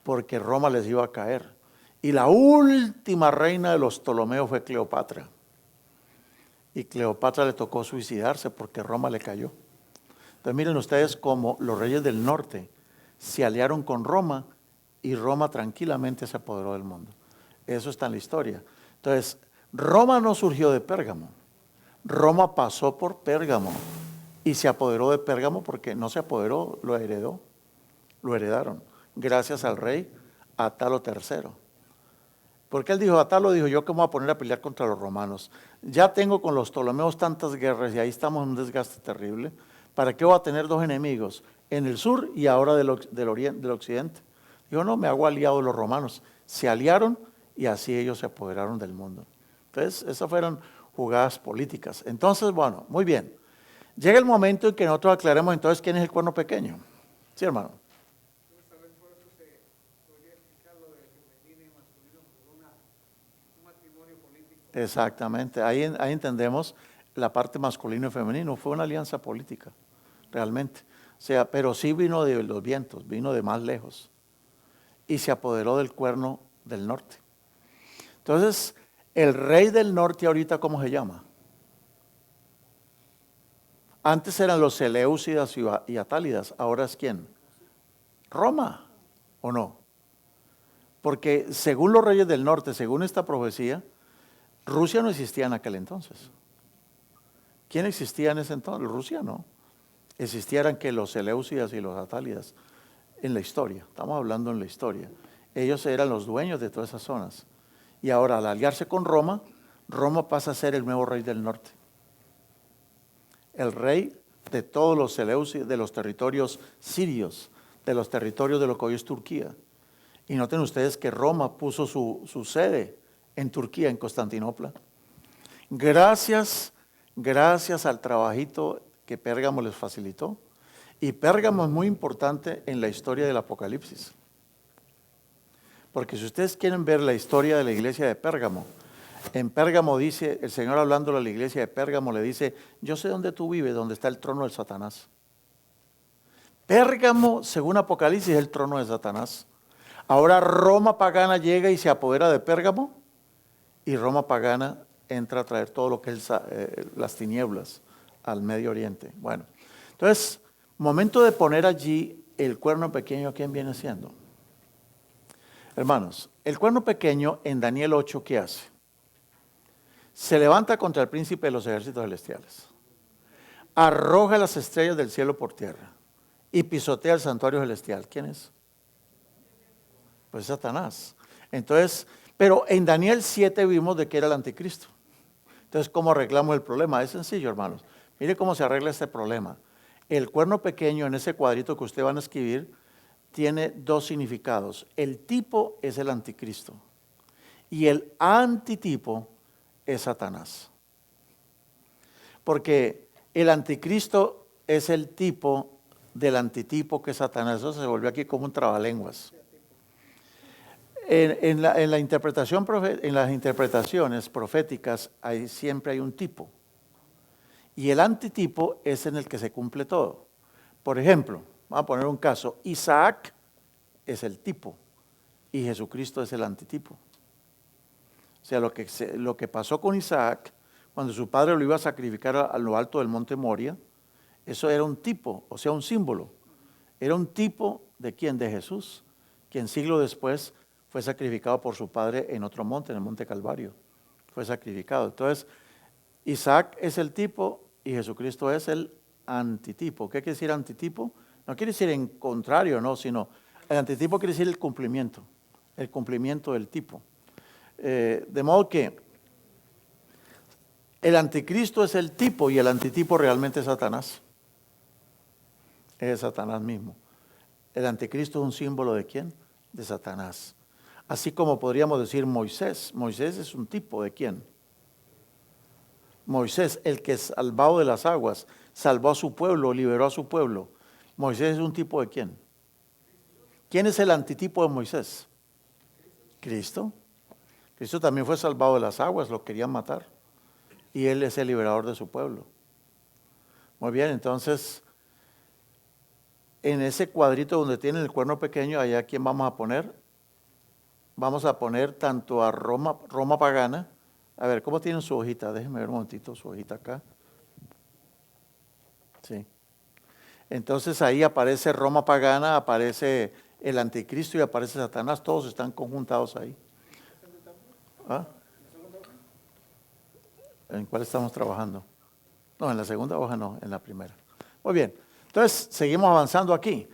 porque Roma les iba a caer. Y la última reina de los Ptolomeos fue Cleopatra. Y Cleopatra le tocó suicidarse porque Roma le cayó. Entonces miren ustedes cómo los reyes del norte se aliaron con Roma y Roma tranquilamente se apoderó del mundo. Eso está en la historia. Entonces, Roma no surgió de Pérgamo. Roma pasó por Pérgamo y se apoderó de Pérgamo porque no se apoderó, lo heredó, lo heredaron, gracias al rey Atalo III. Porque él dijo, Atalo dijo, yo que me voy a poner a pelear contra los romanos. Ya tengo con los Ptolomeos tantas guerras y ahí estamos en un desgaste terrible. ¿Para qué voy a tener dos enemigos? En el sur y ahora del occidente. Dijo, no, me hago aliado de los romanos. Se aliaron y así ellos se apoderaron del mundo. Entonces, esas fueron jugadas políticas. Entonces, bueno, muy bien. Llega el momento en que nosotros aclaremos entonces quién es el cuerno pequeño. ¿Sí, hermano? Exactamente, ahí entendemos la parte masculino y femenino, fue una alianza política, realmente. O sea, pero sí vino de los vientos, vino de más lejos y se apoderó del cuerno del norte. Entonces, el rey del norte ahorita, ¿cómo se llama? Antes eran los Seleucidas y Atálidas, ahora es ¿quién? Roma, ¿o no? Porque según los reyes del norte, según esta profecía, Rusia no existía en aquel entonces. ¿Quién existía en ese entonces? Rusia no. Existieran que los Seleucidas y los Atálidas en la historia. Estamos hablando en la historia. Ellos eran los dueños de todas esas zonas. Y ahora al aliarse con Roma, Roma pasa a ser el nuevo rey del norte. El rey de todos los Seleucidas, de los territorios sirios, de los territorios de lo que hoy es Turquía. Y noten ustedes que Roma puso su sede en Turquía, en Constantinopla. Gracias al trabajito que Pérgamo les facilitó. Y Pérgamo es muy importante en la historia del Apocalipsis. Porque si ustedes quieren ver la historia de la iglesia de Pérgamo, en Pérgamo dice, el Señor hablando a la iglesia de Pérgamo le dice, yo sé dónde tú vives, donde está el trono del Satanás. Pérgamo, según Apocalipsis, es el trono de Satanás. Ahora Roma pagana llega y se apodera de Pérgamo y Roma pagana entra a traer todo lo que es las tinieblas al Medio Oriente. Bueno, entonces, momento de poner allí el cuerno pequeño, ¿quién viene siendo? Hermanos, el cuerno pequeño en Daniel 8, ¿qué hace? Se levanta contra el príncipe de los ejércitos celestiales, arroja las estrellas del cielo por tierra y pisotea el santuario celestial. ¿Quién es? Pues Satanás. Entonces, pero en Daniel 7 vimos de que era el anticristo. Entonces, ¿cómo arreglamos el problema? Es sencillo, hermanos. Mire cómo se arregla este problema. El cuerno pequeño en ese cuadrito que ustedes van a escribir tiene dos significados. El tipo es el anticristo y el antitipo es Satanás. Porque el anticristo es el tipo del antitipo que es Satanás. Eso se volvió aquí como un trabalenguas. En las interpretaciones proféticas siempre hay un tipo. Y el antitipo es en el que se cumple todo. Por ejemplo, vamos a poner un caso. Isaac es el tipo y Jesucristo es el antitipo. O sea, lo que pasó con Isaac, cuando su padre lo iba a sacrificar a lo alto del monte Moria, eso era un tipo, o sea, un símbolo. Era un tipo de quién, de Jesús, quien siglos después fue sacrificado por su padre en otro monte, en el monte Calvario. Fue sacrificado. Entonces, Isaac es el tipo y Jesucristo es el antitipo. ¿Qué quiere decir antitipo? No quiere decir en contrario, no, sino el antitipo quiere decir el cumplimiento del tipo. De modo que El anticristo es el tipo y el antitipo realmente es Satanás. Es Satanás mismo. El anticristo es un símbolo ¿de quién? De Satanás. Así como podríamos decir Moisés. Moisés es un tipo ¿de quién? Moisés, el que salvado de las aguas, salvó a su pueblo, liberó a su pueblo. Moisés es un tipo ¿de quién? ¿Quién es el antitipo de Moisés? Cristo. Cristo también fue salvado de las aguas, lo querían matar. Y Él es el liberador de su pueblo. Muy bien, entonces, en ese cuadrito donde tiene el cuerno pequeño, allá ¿quién vamos a poner? Vamos a poner tanto a Roma pagana. A ver, ¿cómo tienen su hojita? Déjenme ver un momentito su hojita acá. Sí. Entonces ahí aparece Roma pagana, aparece el anticristo y aparece Satanás. Todos están conjuntados ahí. ¿Ah? ¿En cuál estamos trabajando? No, en la segunda hoja no, en la primera. Muy bien, entonces seguimos avanzando aquí.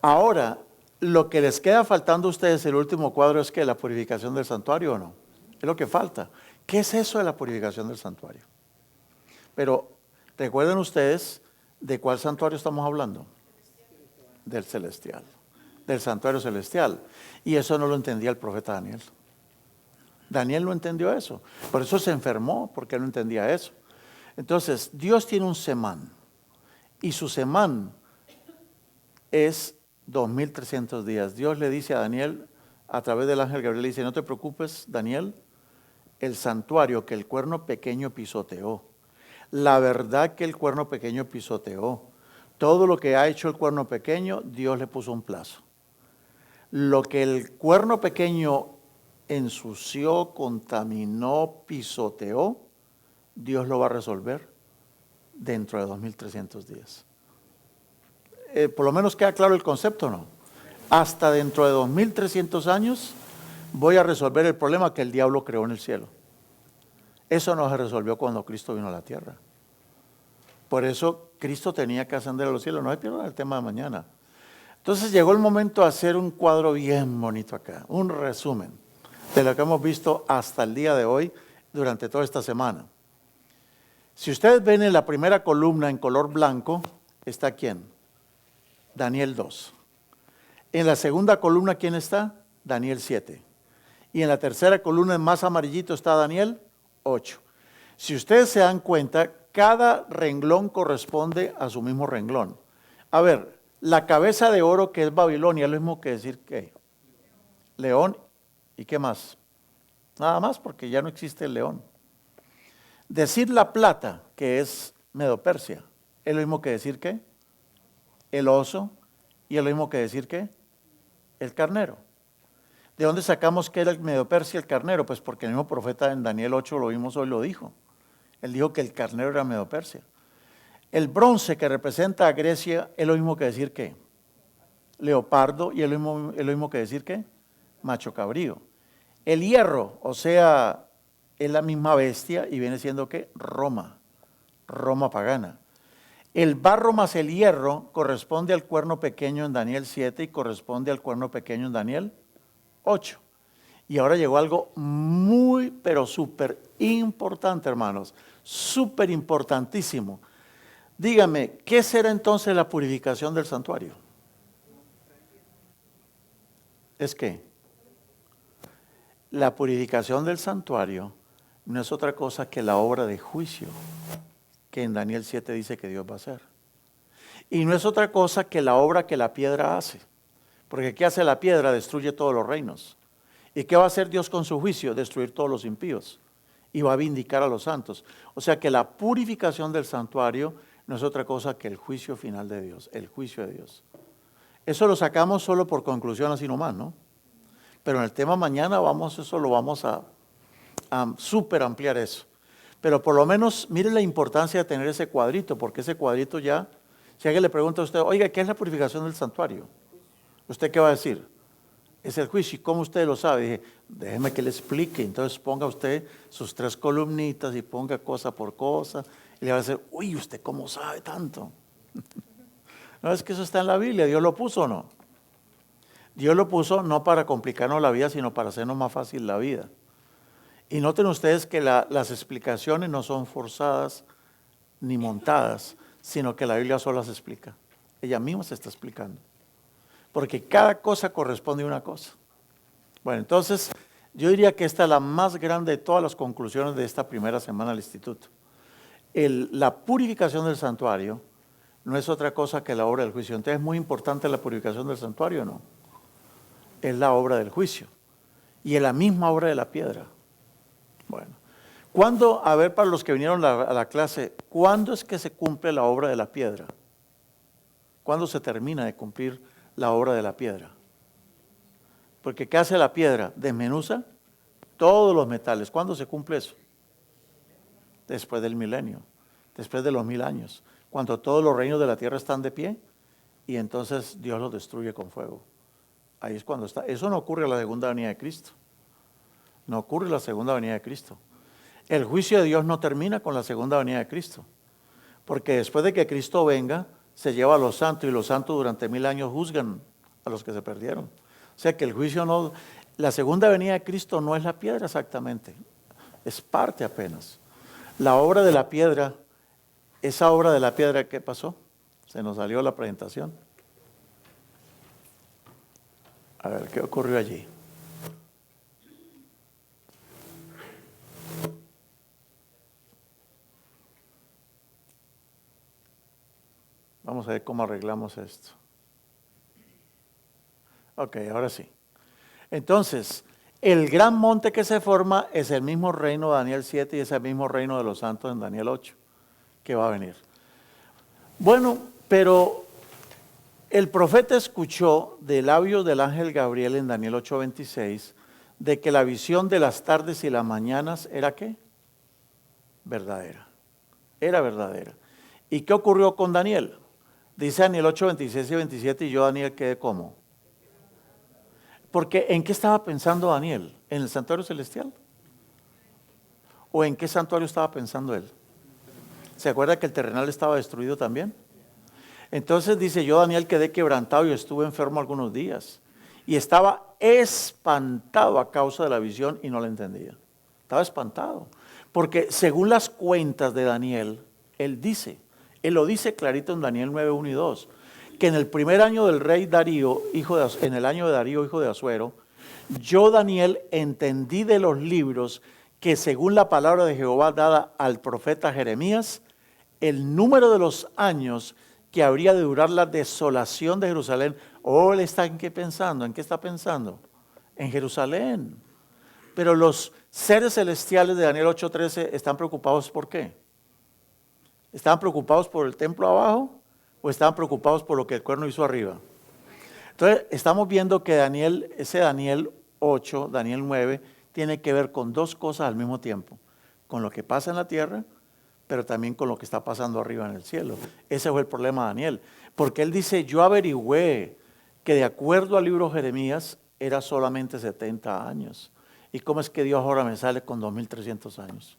Ahora, lo que les queda faltando a ustedes, el último cuadro, es que la purificación del santuario o no. Es lo que falta. ¿Qué es eso de la purificación del santuario? Pero recuerden ustedes de cuál santuario estamos hablando. Del celestial, del santuario celestial. Y eso no lo entendía el profeta Daniel. Daniel no entendió eso. Por eso se enfermó, porque no entendía eso. Entonces, Dios tiene un semán. Y su semán es 2300 días. Dios le dice a Daniel, a través del ángel Gabriel, le dice, no te preocupes, Daniel, el santuario que el cuerno pequeño pisoteó. La verdad que el cuerno pequeño pisoteó. Todo lo que ha hecho el cuerno pequeño, Dios le puso un plazo. Lo que el cuerno pequeño ensució, contaminó, pisoteó, Dios lo va a resolver dentro de 2300 días. Por lo menos queda claro el concepto, ¿no? Hasta dentro de 2300 años voy a resolver el problema que el diablo creó en el cielo. Eso no se resolvió cuando Cristo vino a la tierra. Por eso Cristo tenía que ascender a los cielos. No se pierdan el tema de mañana. Entonces llegó el momento de hacer un cuadro bien bonito acá, un resumen de lo que hemos visto hasta el día de hoy durante toda esta semana. Si ustedes ven en la primera columna en color blanco, ¿está quién? Daniel 2. En la segunda columna, ¿quién está? Daniel 7. Y en la tercera columna, en más amarillito, está Daniel 8. Si ustedes se dan cuenta, cada renglón corresponde a su mismo renglón. A ver, la cabeza de oro que es Babilonia, es lo mismo que decir ¿qué? León. ¿Y qué más? Nada más, porque ya no existe el león. Decir la plata, que es Medo-Persia, es lo mismo que decir ¿qué? El oso. Y es lo mismo que decir ¿qué? El carnero. ¿De dónde sacamos que era el Medo-Persia el carnero? Pues porque el mismo profeta en Daniel 8 lo vimos hoy, lo dijo. Él dijo que el carnero era Medo-Persia. El bronce que representa a Grecia es lo mismo que decir ¿qué? Leopardo. Y es lo mismo que decir ¿qué? Macho cabrío. El hierro, o sea, es la misma bestia y viene siendo ¿qué? Roma. Roma pagana. El barro más el hierro corresponde al cuerno pequeño en Daniel 7 y corresponde al cuerno pequeño en Daniel 8. Y ahora llegó algo muy, pero súper importante, hermanos. Súper importantísimo. Dígame, ¿qué será entonces la purificación del santuario? Es que la purificación del santuario no es otra cosa que la obra de juicio que en Daniel 7 dice que Dios va a hacer. Y no es otra cosa que la obra que la piedra hace. Porque ¿qué hace la piedra? Destruye todos los reinos. ¿Y qué va a hacer Dios con su juicio? Destruir todos los impíos. Y va a vindicar a los santos. O sea que la purificación del santuario no es otra cosa que el juicio final de Dios, el juicio de Dios. Eso lo sacamos solo por conclusión así nomás, ¿no? Pero en el tema mañana eso lo vamos a súper ampliar eso. Pero por lo menos mire la importancia de tener ese cuadrito, porque ese cuadrito ya, si alguien le pregunta a usted, oiga, ¿qué es la purificación del santuario? ¿Usted qué va a decir? Es el juicio. ¿Y cómo usted lo sabe? Dije, déjeme que le explique. Entonces ponga usted sus 3 columnitas y ponga cosa por cosa. Y le va a decir, uy, ¿usted cómo sabe tanto? No, es que eso está en la Biblia. ¿Dios lo puso o no? Dios lo puso no para complicarnos la vida, sino para hacernos más fácil la vida. Y noten ustedes que las explicaciones no son forzadas ni montadas, sino que la Biblia solo las explica. Ella misma se está explicando. Porque cada cosa corresponde a una cosa. Bueno, entonces yo diría que esta es la más grande de todas las conclusiones de esta primera semana del instituto. La purificación del santuario no es otra cosa que la obra del juicio. Entonces, ¿es muy importante la purificación del santuario o no? Es la obra del juicio. Y es la misma obra de la piedra. Bueno, ¿cuándo, a ver, para los que vinieron a la clase, cuándo es que se cumple la obra de la piedra? ¿Cuándo se termina de cumplir la obra de la piedra? Porque ¿qué hace la piedra? Desmenuza todos los metales. ¿Cuándo se cumple eso? Después del milenio, después de los 1000 años, cuando todos los reinos de la tierra están de pie y entonces Dios los destruye con fuego. Ahí es cuando está. Eso no ocurre en la segunda venida de Cristo. No ocurre en la segunda venida de Cristo. El juicio de Dios no termina con la segunda venida de Cristo, porque después de que Cristo venga, se lleva a los santos y los santos durante 1000 años juzgan a los que se perdieron. O sea que el juicio no, la segunda venida de Cristo no es la piedra exactamente, es parte apenas. La obra de la piedra, esa obra de la piedra, ¿qué pasó? Se nos salió la presentación. A ver, ¿qué ocurrió allí? Vamos a ver cómo arreglamos esto. Ok, ahora sí. Entonces, el gran monte que se forma es el mismo reino de Daniel 7 y es el mismo reino de los santos en Daniel 8, que va a venir. Bueno, pero el profeta escuchó de labios del ángel Gabriel en Daniel 8:26 de que la visión de las tardes y las mañanas era ¿qué? Verdadera. Era verdadera. ¿Y qué ocurrió con Daniel? Dice Daniel 8:26 y 27 y yo Daniel quedé como. Porque ¿en qué estaba pensando Daniel? ¿En el santuario celestial? ¿O en qué santuario estaba pensando él? ¿Se acuerda que el terrenal estaba destruido también? Entonces dice, yo Daniel quedé quebrantado y estuve enfermo algunos días. Y estaba espantado a causa de la visión y no la entendía. Estaba espantado. Porque según las cuentas de Daniel, él lo dice clarito en Daniel 9, 1 y 2, que en el primer año del rey Darío, en el año de Darío, hijo de Asuero, yo Daniel entendí de los libros que según la palabra de Jehová dada al profeta Jeremías, el número de los años que habría de durar la desolación de Jerusalén. Oh, él está ¿en qué pensando? ¿En qué está pensando? En Jerusalén. Pero los seres celestiales de Daniel 8:13 están preocupados ¿por qué? ¿Estaban preocupados por el templo abajo o estaban preocupados por lo que el cuerno hizo arriba? Entonces, estamos viendo que ese Daniel 8, Daniel 9, tiene que ver con dos cosas al mismo tiempo. Con lo que pasa en la tierra, pero también con lo que está pasando arriba en el cielo. Ese fue el problema de Daniel. Porque él dice, yo averigüé que de acuerdo al libro de Jeremías, era solamente 70 años. ¿Y cómo es que Dios ahora me sale con 2300 años?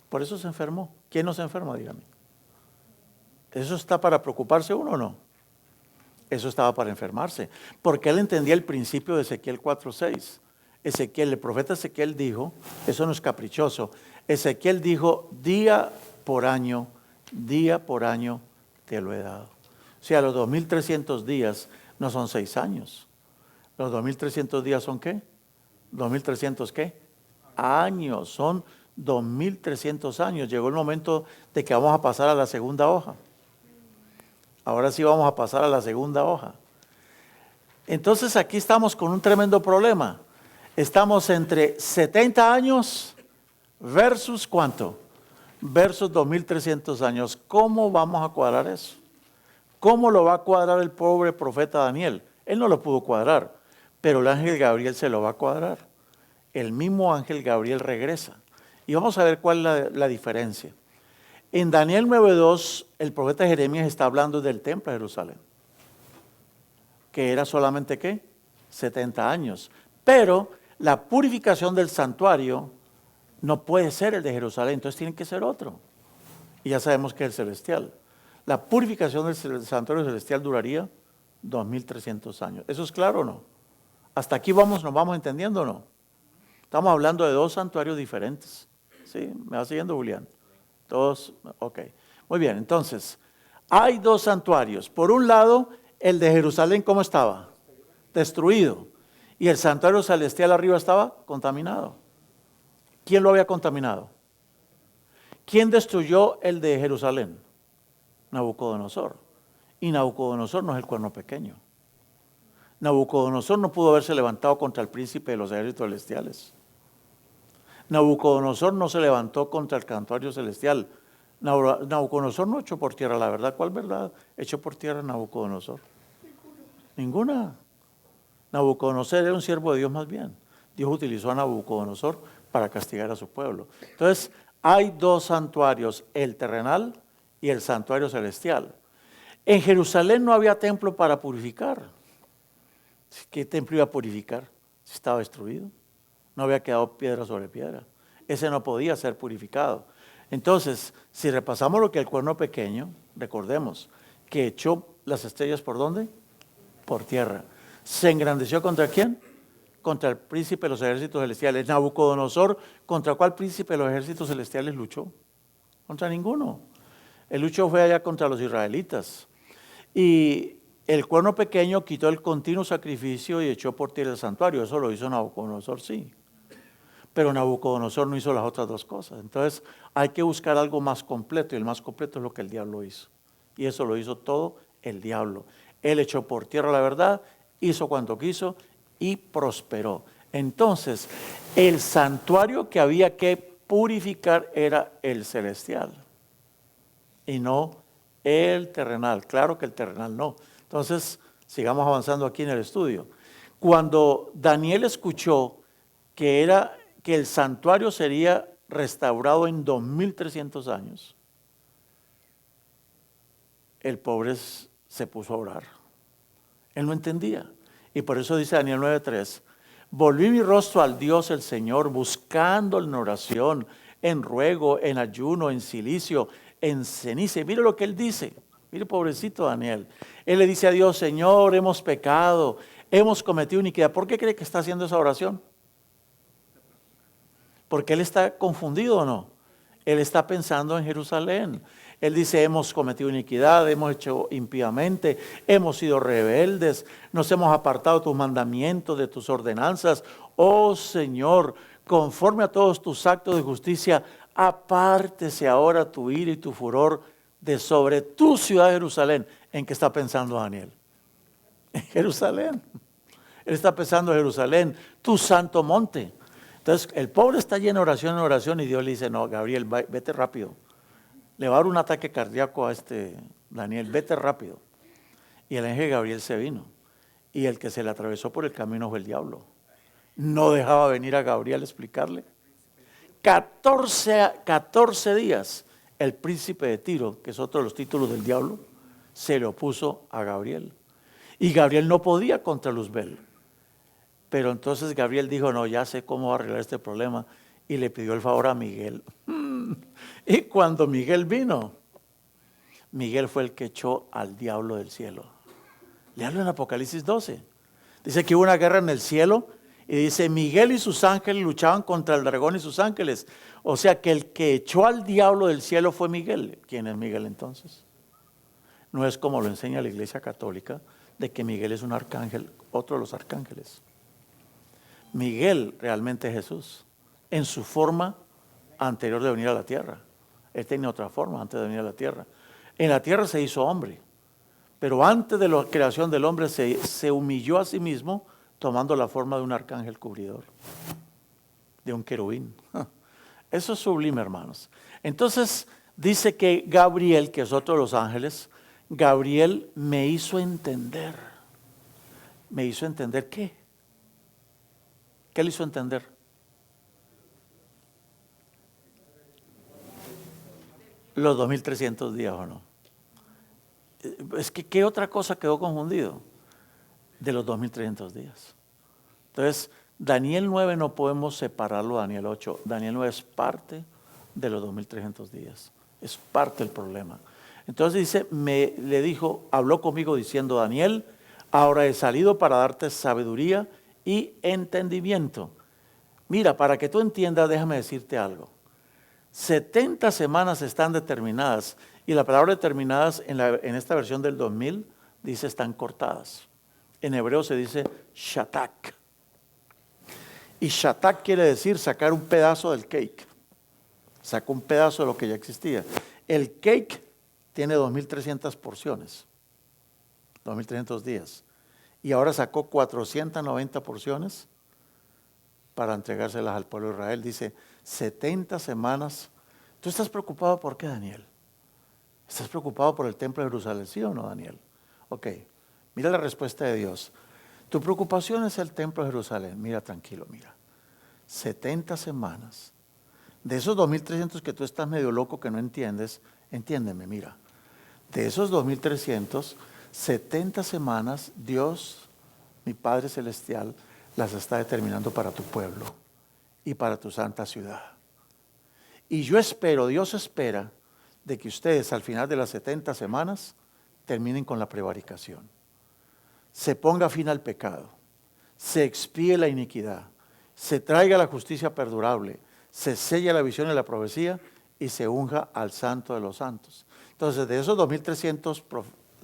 Por eso se enfermó. ¿Quién no se enferma? Dígame. ¿Eso está para preocuparse uno o no? Eso estaba para enfermarse. Porque él entendía el principio de Ezequiel 4:6. El profeta Ezequiel dijo, eso no es caprichoso, Ezequiel dijo, día por año te lo he dado. O sea, los 2300 días no son 6 años. Los 2300 días son ¿qué? 2300 ¿qué? Años, son 2300 años. Llegó el momento de que vamos a pasar a la segunda hoja. Ahora sí vamos a pasar a la segunda hoja. Entonces aquí estamos con un tremendo problema. Estamos entre 70 años versus ¿cuánto? Versus 2300 años. ¿Cómo vamos a cuadrar eso? ¿Cómo lo va a cuadrar el pobre profeta Daniel? Él no lo pudo cuadrar, pero el ángel Gabriel se lo va a cuadrar. El mismo ángel Gabriel regresa. Y vamos a ver cuál es la diferencia. En Daniel 9:2, el profeta Jeremías está hablando del templo de Jerusalén, que era solamente ¿qué? 70 años. Pero la purificación del santuario no puede ser el de Jerusalén, entonces tiene que ser otro. Y ya sabemos que es el celestial. La purificación del santuario celestial duraría 2300 años. ¿Eso es claro o no? ¿Hasta aquí nos vamos entendiendo o no? Estamos hablando de dos santuarios diferentes. ¿Sí? ¿Me va siguiendo, Julián? Todos, ok. Muy bien, entonces, hay dos santuarios. Por un lado, el de Jerusalén, ¿cómo estaba? Destruido. Y el santuario celestial arriba estaba contaminado. ¿Quién lo había contaminado? ¿Quién destruyó el de Jerusalén? Nabucodonosor. Y Nabucodonosor no es el cuerno pequeño. Nabucodonosor no pudo haberse levantado contra el príncipe de los ejércitos celestiales. Nabucodonosor no se levantó contra el santuario celestial. Nabucodonosor no echó por tierra la verdad. ¿Cuál verdad echó por tierra Nabucodonosor? Ninguna. Nabucodonosor era un siervo de Dios más bien. Dios utilizó a Nabucodonosor para castigar a su pueblo. Entonces, hay dos santuarios, el terrenal y el santuario celestial. En Jerusalén no había templo para purificar. ¿Qué templo iba a purificar? Si estaba destruido. No había quedado piedra sobre piedra. Ese no podía ser purificado. Entonces, si repasamos lo que el cuerno pequeño, recordemos que echó las estrellas ¿por dónde? Por tierra. ¿Se engrandeció contra quién? Contra el príncipe de los ejércitos celestiales. Nabucodonosor, ¿contra cuál príncipe de los ejércitos celestiales luchó? Contra ninguno. El lucho fue allá contra los israelitas. Y el cuerno pequeño quitó el continuo sacrificio y echó por tierra el santuario. Eso lo hizo Nabucodonosor, sí. Pero Nabucodonosor no hizo las otras dos cosas. Entonces hay que buscar algo más completo, y el más completo es lo que el diablo hizo. Y eso lo hizo todo el diablo. Él echó por tierra la verdad, hizo cuanto quiso y prosperó. Entonces, el santuario que había que purificar era el celestial y no el terrenal. Claro que el terrenal no. Entonces, sigamos avanzando aquí en el estudio. Cuando Daniel escuchó que el santuario sería restaurado en 2300 años, el pobre se puso a orar. Él no entendía. Y por eso dice Daniel 9:3, volví mi rostro al Dios el Señor, buscando en oración, en ruego, en ayuno, en cilicio, en ceniza. Y mire lo que él dice. Mire, pobrecito Daniel. Él le dice a Dios, Señor, hemos pecado, hemos cometido iniquidad. ¿Por qué cree que está haciendo esa oración? Porque él está confundido o no. Él está pensando en Jerusalén. Él dice, hemos cometido iniquidad, hemos hecho impíamente, hemos sido rebeldes, nos hemos apartado de tus mandamientos, de tus ordenanzas. Oh Señor, conforme a todos tus actos de justicia, apártese ahora tu ira y tu furor de sobre tu ciudad Jerusalén. ¿En qué está pensando Daniel? En Jerusalén. Él está pensando en Jerusalén, tu santo monte. Entonces, el pobre está lleno de oración y Dios le dice, no, Gabriel, vete rápido. Le va a dar un ataque cardíaco a Daniel, vete rápido. Y el ángel Gabriel se vino. Y el que se le atravesó por el camino fue el diablo. No dejaba venir a Gabriel a explicarle. 14 días el príncipe de Tiro, que es otro de los títulos del diablo, se le opuso a Gabriel. Y Gabriel no podía contra Luzbel. Pero entonces Gabriel dijo, no, ya sé cómo arreglar este problema. Y le pidió el favor a Miguel. Y cuando Miguel vino, Miguel fue el que echó al diablo del cielo. Léalo en Apocalipsis 12. Dice que hubo una guerra en el cielo y dice, Miguel y sus ángeles luchaban contra el dragón y sus ángeles. O sea que el que echó al diablo del cielo fue Miguel. ¿Quién es Miguel entonces? No es como lo enseña la Iglesia Católica, de que Miguel es un arcángel, otro de los arcángeles. Miguel realmente es Jesús, en su forma anterior de venir a la tierra. Él tenía otra forma antes de venir a la tierra. En la tierra se hizo hombre, pero antes de la creación del hombre se humilló a sí mismo tomando la forma de un arcángel cubridor, de un querubín. Eso es sublime, hermanos. Entonces dice que Gabriel, que es otro de los ángeles, Gabriel me hizo entender. ¿Me hizo entender qué? ¿Qué le hizo entender? Los 2300 días o no. Es que ¿qué otra cosa quedó confundido? De los 2300 días. Entonces, Daniel 9 no podemos separarlo de Daniel 8. Daniel 9 es parte de los 2300 días. Es parte del problema. Entonces dice, le dijo, habló conmigo diciendo, Daniel, ahora he salido para darte sabiduría y entendimiento. Mira, para que tú entiendas, déjame decirte algo. 70 semanas están determinadas y la palabra determinadas en esta versión del 2000 dice están cortadas. En hebreo se dice shatak. Y shatak quiere decir sacar un pedazo del cake. Sacó un pedazo de lo que ya existía. El cake tiene 2.300 porciones, 2.300 días. Y ahora sacó 490 porciones para entregárselas al pueblo de Israel. Dice, 70 semanas. ¿Tú estás preocupado por qué, Daniel? ¿Estás preocupado por el templo de Jerusalén, sí o no, Daniel? Ok, mira la respuesta de Dios. Tu preocupación es el templo de Jerusalén. Mira, tranquilo, mira. 70 semanas. De esos 2.300 que tú estás medio loco que no entiendes, entiéndeme, mira. De esos 2.300, 70 semanas, Dios, mi Padre Celestial, las está determinando para tu pueblo y para tu santa ciudad. Y yo espero, Dios espera, de que ustedes al final de las 70 semanas terminen con la prevaricación. Se ponga fin al pecado, se expíe la iniquidad, se traiga la justicia perdurable, se sella la visión y la profecía y se unja al santo de los santos. Entonces, de esos 2.300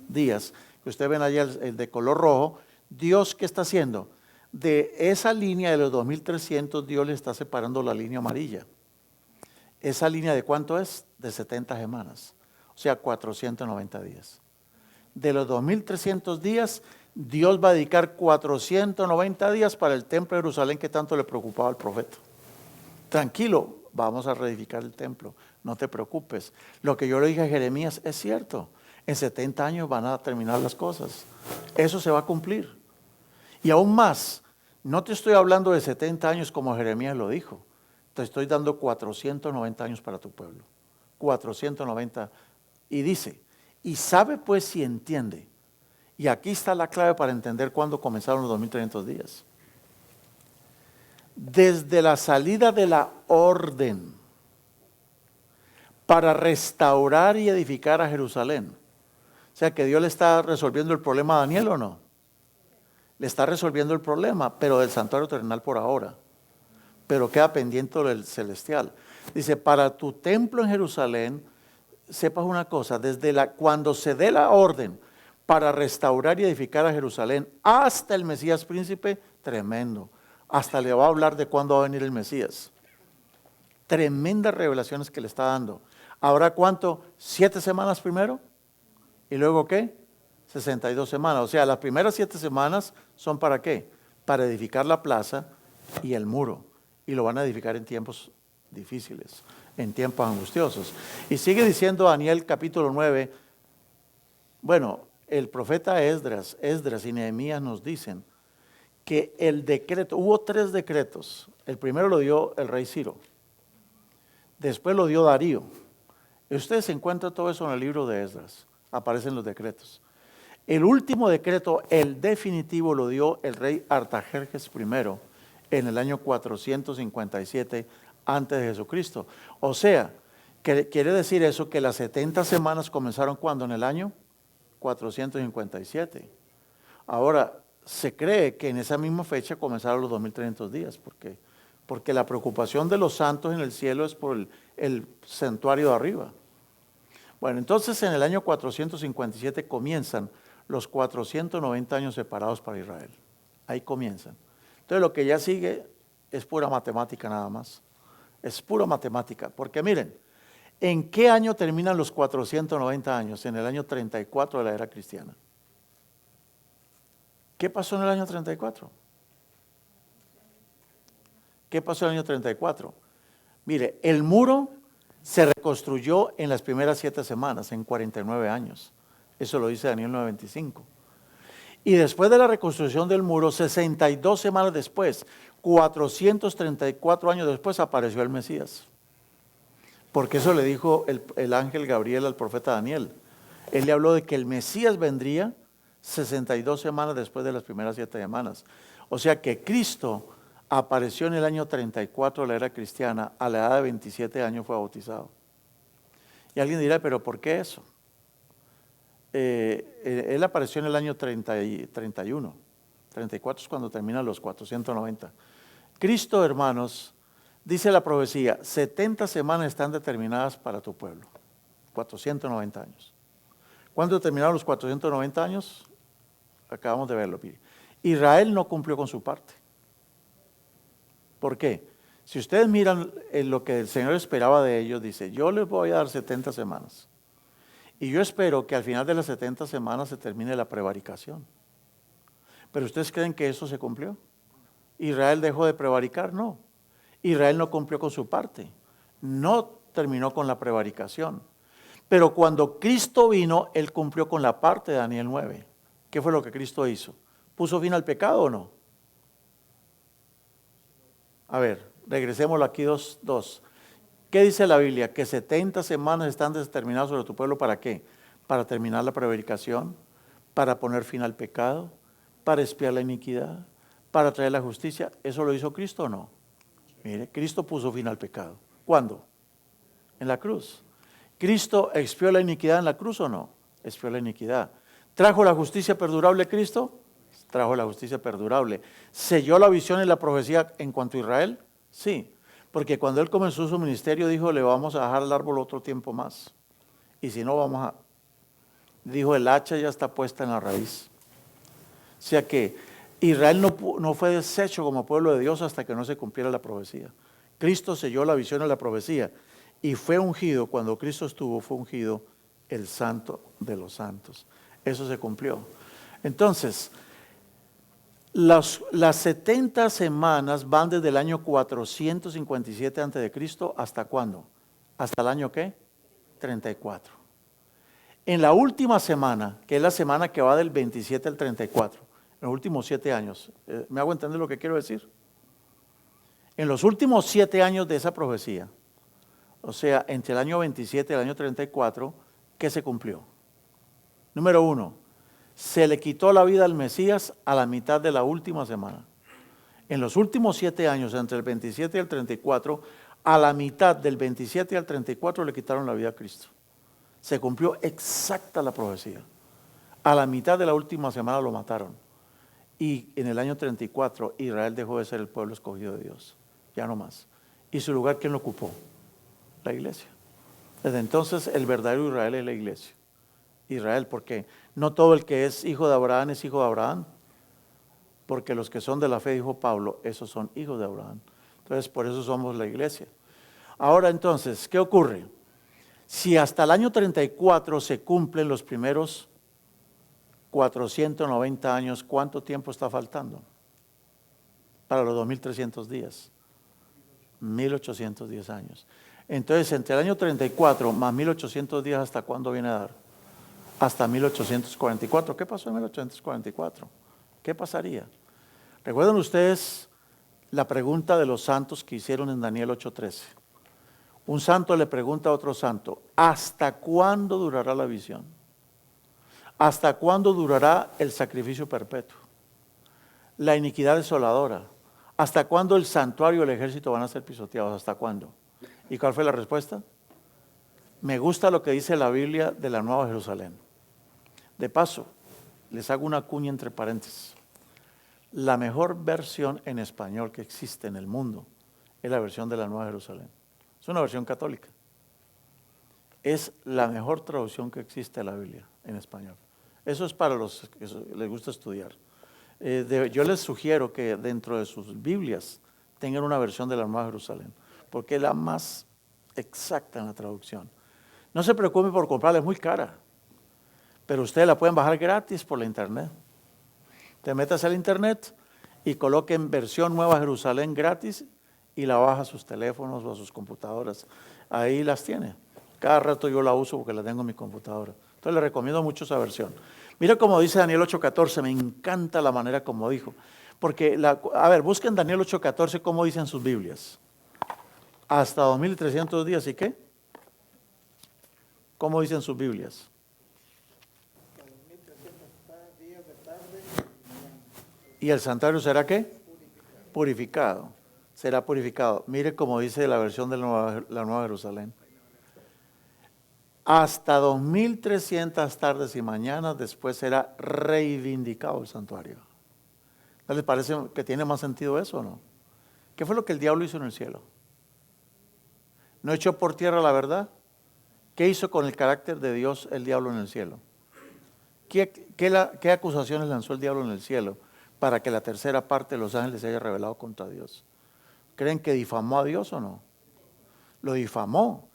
días que ustedes ven allá, el de color rojo, Dios, ¿qué está haciendo? De esa línea de los 2.300, Dios le está separando la línea amarilla. ¿Esa línea de cuánto es? De 70 semanas, o sea, 490 días. De los 2.300 días, Dios va a dedicar 490 días para el templo de Jerusalén que tanto le preocupaba al profeta. Tranquilo, vamos a reedificar el templo, no te preocupes. Lo que yo le dije a Jeremías es cierto, en 70 años van a terminar las cosas. Eso se va a cumplir. Y aún más, no te estoy hablando de 70 años como Jeremías lo dijo. Te estoy dando 490 años para tu pueblo. 490. Y dice, y sabe pues si entiende. Y aquí está la clave para entender cuándo comenzaron los 2.300 días. Desde la salida de la orden para restaurar y edificar a Jerusalén. O sea que Dios le está resolviendo el problema a Daniel, ¿o no? Le está resolviendo el problema, pero del santuario terrenal por ahora. Pero queda pendiente del celestial. Dice, para tu templo en Jerusalén, sepas una cosa, cuando se dé la orden para restaurar y edificar a Jerusalén, hasta el Mesías príncipe, tremendo. Hasta le va a hablar de cuándo va a venir el Mesías. Tremendas revelaciones que le está dando. ¿Habrá cuánto? 7 semanas primero. ¿Y luego qué? 62 semanas. O sea, las primeras 7 semanas son ¿para qué? Para edificar la plaza y el muro. Y lo van a edificar en tiempos difíciles, en tiempos angustiosos. Y sigue diciendo Daniel capítulo 9, bueno, el profeta Esdras y Nehemías nos dicen que el decreto, hubo 3 decretos. El primero lo dio el rey Ciro, después lo dio Darío. Y ustedes encuentran todo eso en el libro de Esdras, aparecen los decretos. El último decreto, el definitivo, lo dio el rey Artajerjes I en el año 457 antes de Jesucristo. O sea, quiere decir eso que las 70 semanas comenzaron ¿cuándo? En el año 457. Ahora, se cree que en esa misma fecha comenzaron los 2.300 días, porque la preocupación de los santos en el cielo es por el santuario de arriba. Bueno, entonces en el año 457 comienzan los 490 años separados para Israel. Ahí comienzan. Entonces lo que ya sigue es pura matemática nada más. Es pura matemática. Porque miren, ¿en qué año terminan los 490 años? En el año 34 de la era cristiana. ¿Qué pasó en el año 34? ¿Qué pasó en el año 34? Mire, el muro se reconstruyó en las primeras 7 semanas, en 49 años. Eso lo dice Daniel 9:25. Y después de la reconstrucción del muro, 62 semanas después, 434 años después, apareció el Mesías. Porque eso le dijo el ángel Gabriel al profeta Daniel. Él le habló de que el Mesías vendría 62 semanas después de las primeras 7 semanas. O sea que Cristo apareció en el año 34 de la era cristiana, a la edad de 27 años fue bautizado. Y alguien dirá, ¿pero por qué eso? Él apareció en el año 31, 34 es cuando terminan los 490. Cristo, hermanos, dice la profecía, 70 semanas están determinadas para tu pueblo. 490 años. ¿Cuándo terminaron los 490 años? Acabamos de verlo. Mire. Israel no cumplió con su parte. ¿Por qué? Si ustedes miran lo que el Señor esperaba de ellos, dice, yo les voy a dar 70 semanas. Y yo espero que al final de las 70 semanas se termine la prevaricación. ¿Pero ustedes creen que eso se cumplió? ¿Israel dejó de prevaricar? No. Israel no cumplió con su parte. No terminó con la prevaricación. Pero cuando Cristo vino, Él cumplió con la parte de Daniel 9. ¿Qué fue lo que Cristo hizo? ¿Puso fin al pecado o no? A ver, regresémoslo aquí dos. ¿Qué dice la Biblia? Que 70 semanas están determinadas sobre tu pueblo, ¿para qué? Para terminar la prevaricación, para poner fin al pecado, para expiar la iniquidad, para traer la justicia. ¿Eso lo hizo Cristo o no? Mire, Cristo puso fin al pecado. ¿Cuándo? En la cruz. ¿Cristo expió la iniquidad en la cruz o no? Expió la iniquidad. ¿Trajo la justicia perdurable Cristo? Trajo la justicia perdurable. ¿Selló la visión y la profecía en cuanto a Israel? Sí, porque cuando Él comenzó su ministerio dijo, le vamos a dejar el árbol otro tiempo más. Y si no, vamos a... Dijo, el hacha ya está puesta en la raíz. O sea que Israel no fue deshecho como pueblo de Dios hasta que no se cumpliera la profecía. Cristo selló la visión y la profecía. Y fue ungido, cuando Cristo estuvo, fue ungido el santo de los santos. Eso se cumplió. Entonces, las 70 semanas van desde el año 457 a.C. ¿hasta cuándo? ¿Hasta el año qué? 34. En la última semana, que es la semana que va del 27 al 34, en los últimos 7 años, ¿me hago entender lo que quiero decir? En los últimos 7 años de esa profecía, o sea, entre el año 27 y el año 34, ¿qué se cumplió? Número 1, se le quitó la vida al Mesías a la mitad de la última semana. En los últimos 7 años, entre el 27 y el 34, a la mitad del 27 al 34 le quitaron la vida a Cristo. Se cumplió exacta la profecía. A la mitad de la última semana lo mataron. Y en el año 34 Israel dejó de ser el pueblo escogido de Dios. Ya no más. ¿Y su lugar quién lo ocupó? La iglesia. Desde entonces el verdadero Israel es la iglesia. Israel, porque no todo el que es hijo de Abraham es hijo de Abraham. Porque los que son de la fe, dijo Pablo, esos son hijos de Abraham. Entonces por eso somos la iglesia. Ahora entonces, ¿qué ocurre? Si hasta el año 34 se cumplen los primeros 490 años, ¿cuánto tiempo está faltando? Para los 2300 días. 1810 años. Entonces, entre el año 34 más 1800 días, ¿hasta cuándo viene a dar? Hasta 1844. ¿Qué pasó en 1844? ¿Qué pasaría? ¿Recuerdan ustedes la pregunta de los santos que hicieron en Daniel 8:13? Un santo le pregunta a otro santo, ¿hasta cuándo durará la visión? ¿Hasta cuándo durará el sacrificio perpetuo? La iniquidad desoladora. ¿Hasta cuándo el santuario y el ejército van a ser pisoteados? ¿Hasta cuándo? ¿Y cuál fue la respuesta? Me gusta lo que dice la Biblia de la Nueva Jerusalén. De paso, les hago una cuña entre paréntesis. La mejor versión en español que existe en el mundo es la versión de la Nueva Jerusalén. Es una versión católica. Es la mejor traducción que existe de la Biblia en español. Eso es para los que les gusta estudiar. Yo les sugiero que dentro de sus Biblias tengan una versión de la Nueva Jerusalén, porque es la más exacta en la traducción. No se preocupe por comprarla, es muy cara, pero ustedes la pueden bajar gratis por la internet. Te metas al internet y coloquen versión Nueva Jerusalén gratis y la baja a sus teléfonos o a sus computadoras. Ahí las tiene. Cada rato yo la uso porque la tengo en mi computadora. Entonces les recomiendo mucho esa versión. Mira como dice Daniel 8:14, me encanta la manera como dijo. Porque, a ver, busquen Daniel 8:14 cómo dicen sus Biblias. Hasta 2300 días, ¿y qué? ¿Cómo dicen sus Biblias? ¿Y el santuario será qué? Purificado. Será purificado. Mire cómo dice la versión de la Nueva Jerusalén. Hasta 2300 tardes y mañanas después será reivindicado el santuario. ¿No les parece que tiene más sentido eso o no? ¿Qué fue lo que el diablo hizo en el cielo? ¿No echó por tierra la verdad? ¿Qué hizo con el carácter de Dios el diablo en el cielo? ¿Qué acusaciones lanzó el diablo en el cielo para que la tercera parte de los ángeles se haya rebelado contra Dios? ¿Creen que difamó a Dios o no? Lo difamó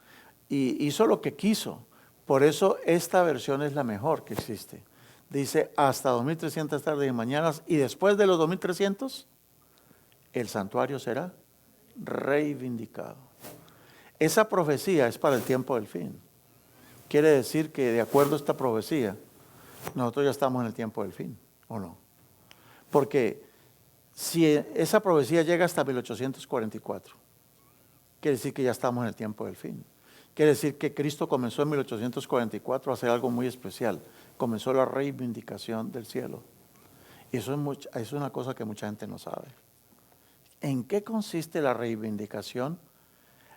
y hizo lo que quiso. Por eso esta versión es la mejor que existe. Dice hasta 2300 tardes y mañanas, y después de los 2300 el santuario será reivindicado. Esa profecía es para el tiempo del fin. Quiere decir que de acuerdo a esta profecía, nosotros ya estamos en el tiempo del fin, ¿o no? Porque si esa profecía llega hasta 1844, quiere decir que ya estamos en el tiempo del fin. Quiere decir que Cristo comenzó en 1844 a hacer algo muy especial. Comenzó la reivindicación del cielo. Y eso es una cosa que mucha gente no sabe. ¿En qué consiste la reivindicación?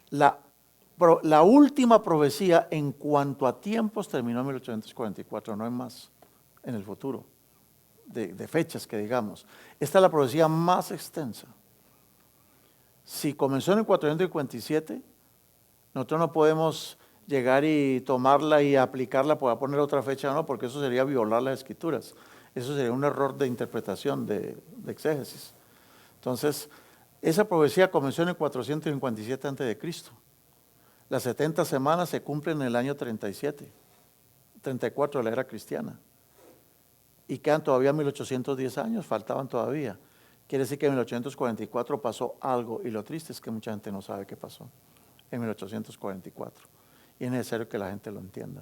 La última profecía en cuanto a tiempos terminó en 1844, no hay más en el futuro, de fechas que digamos. Esta es la profecía más extensa. Si comenzó en el 457, nosotros no podemos llegar y tomarla y aplicarla para poner otra fecha, no, porque eso sería violar las escrituras. Eso sería un error de interpretación, de exégesis. Entonces, esa profecía comenzó en el 457 a.C. Las 70 semanas se cumplen en el año 37, 34 de la era cristiana. Y quedan todavía 1810 años, faltaban todavía. Quiere decir que en 1844 pasó algo, y lo triste es que mucha gente no sabe qué pasó en 1844. Y es necesario que la gente lo entienda.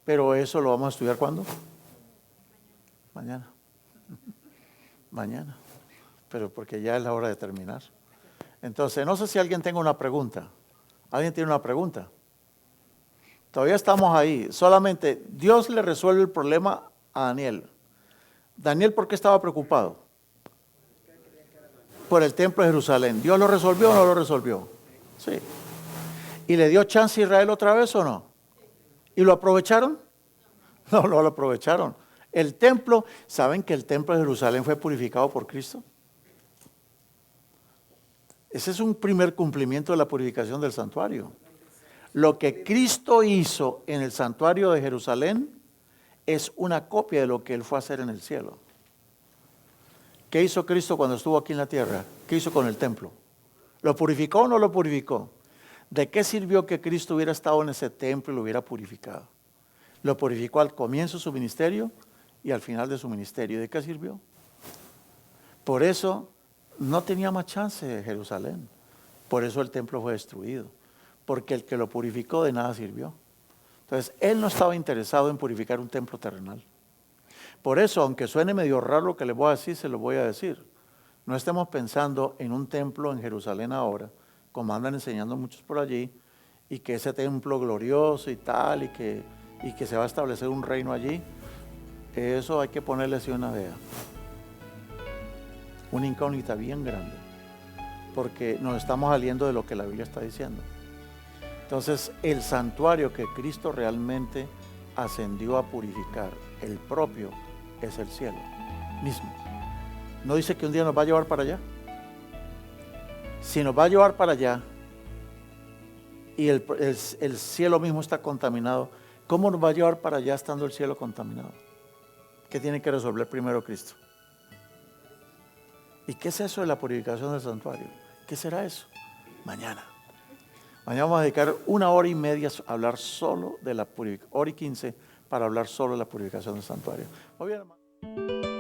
Pero eso lo vamos a estudiar ¿cuándo? Mañana. Mañana. Pero porque ya es la hora de terminar. Entonces, no sé si alguien tenga una pregunta. ¿Alguien tiene una pregunta? Todavía estamos ahí. Solamente Dios le resuelve el problema a Daniel. Daniel, ¿por qué estaba preocupado? Por el templo de Jerusalén. ¿Dios lo resolvió o no lo resolvió? Sí. ¿Y le dio chance a Israel otra vez o no? ¿Y lo aprovecharon? No, no lo aprovecharon. El templo, ¿saben que el templo de Jerusalén fue purificado por Cristo? Ese es un primer cumplimiento de la purificación del santuario. Lo que Cristo hizo en el santuario de Jerusalén es una copia de lo que Él fue a hacer en el cielo. ¿Qué hizo Cristo cuando estuvo aquí en la tierra? ¿Qué hizo con el templo? ¿Lo purificó o no lo purificó? ¿De qué sirvió que Cristo hubiera estado en ese templo y lo hubiera purificado? Lo purificó al comienzo de su ministerio y al final de su ministerio. ¿De qué sirvió? Por eso no tenía más chance de Jerusalén. Por eso el templo fue destruido. Porque el que lo purificó de nada sirvió. Entonces, Él no estaba interesado en purificar un templo terrenal. Por eso, aunque suene medio raro lo que les voy a decir, se lo voy a decir. No estemos pensando en un templo en Jerusalén ahora, como andan enseñando muchos por allí, y que ese templo glorioso y tal, y que se va a establecer un reino allí. Eso hay que ponerle así una vea. Una incógnita bien grande, porque nos estamos saliendo de lo que la Biblia está diciendo. Entonces, el santuario que Cristo realmente ascendió a purificar, el propio, es el cielo mismo. ¿No dice que un día nos va a llevar para allá? Si nos va a llevar para allá y el cielo mismo está contaminado, ¿cómo nos va a llevar para allá estando el cielo contaminado? ¿Qué tiene que resolver primero Cristo? ¿Y qué es eso de la purificación del santuario? ¿Qué será eso? Mañana. Mañana vamos a dedicar 1 hora y media a hablar solo de la purificación, 1 hora y 15 para hablar solo de la purificación del santuario. Muy bien, hermano.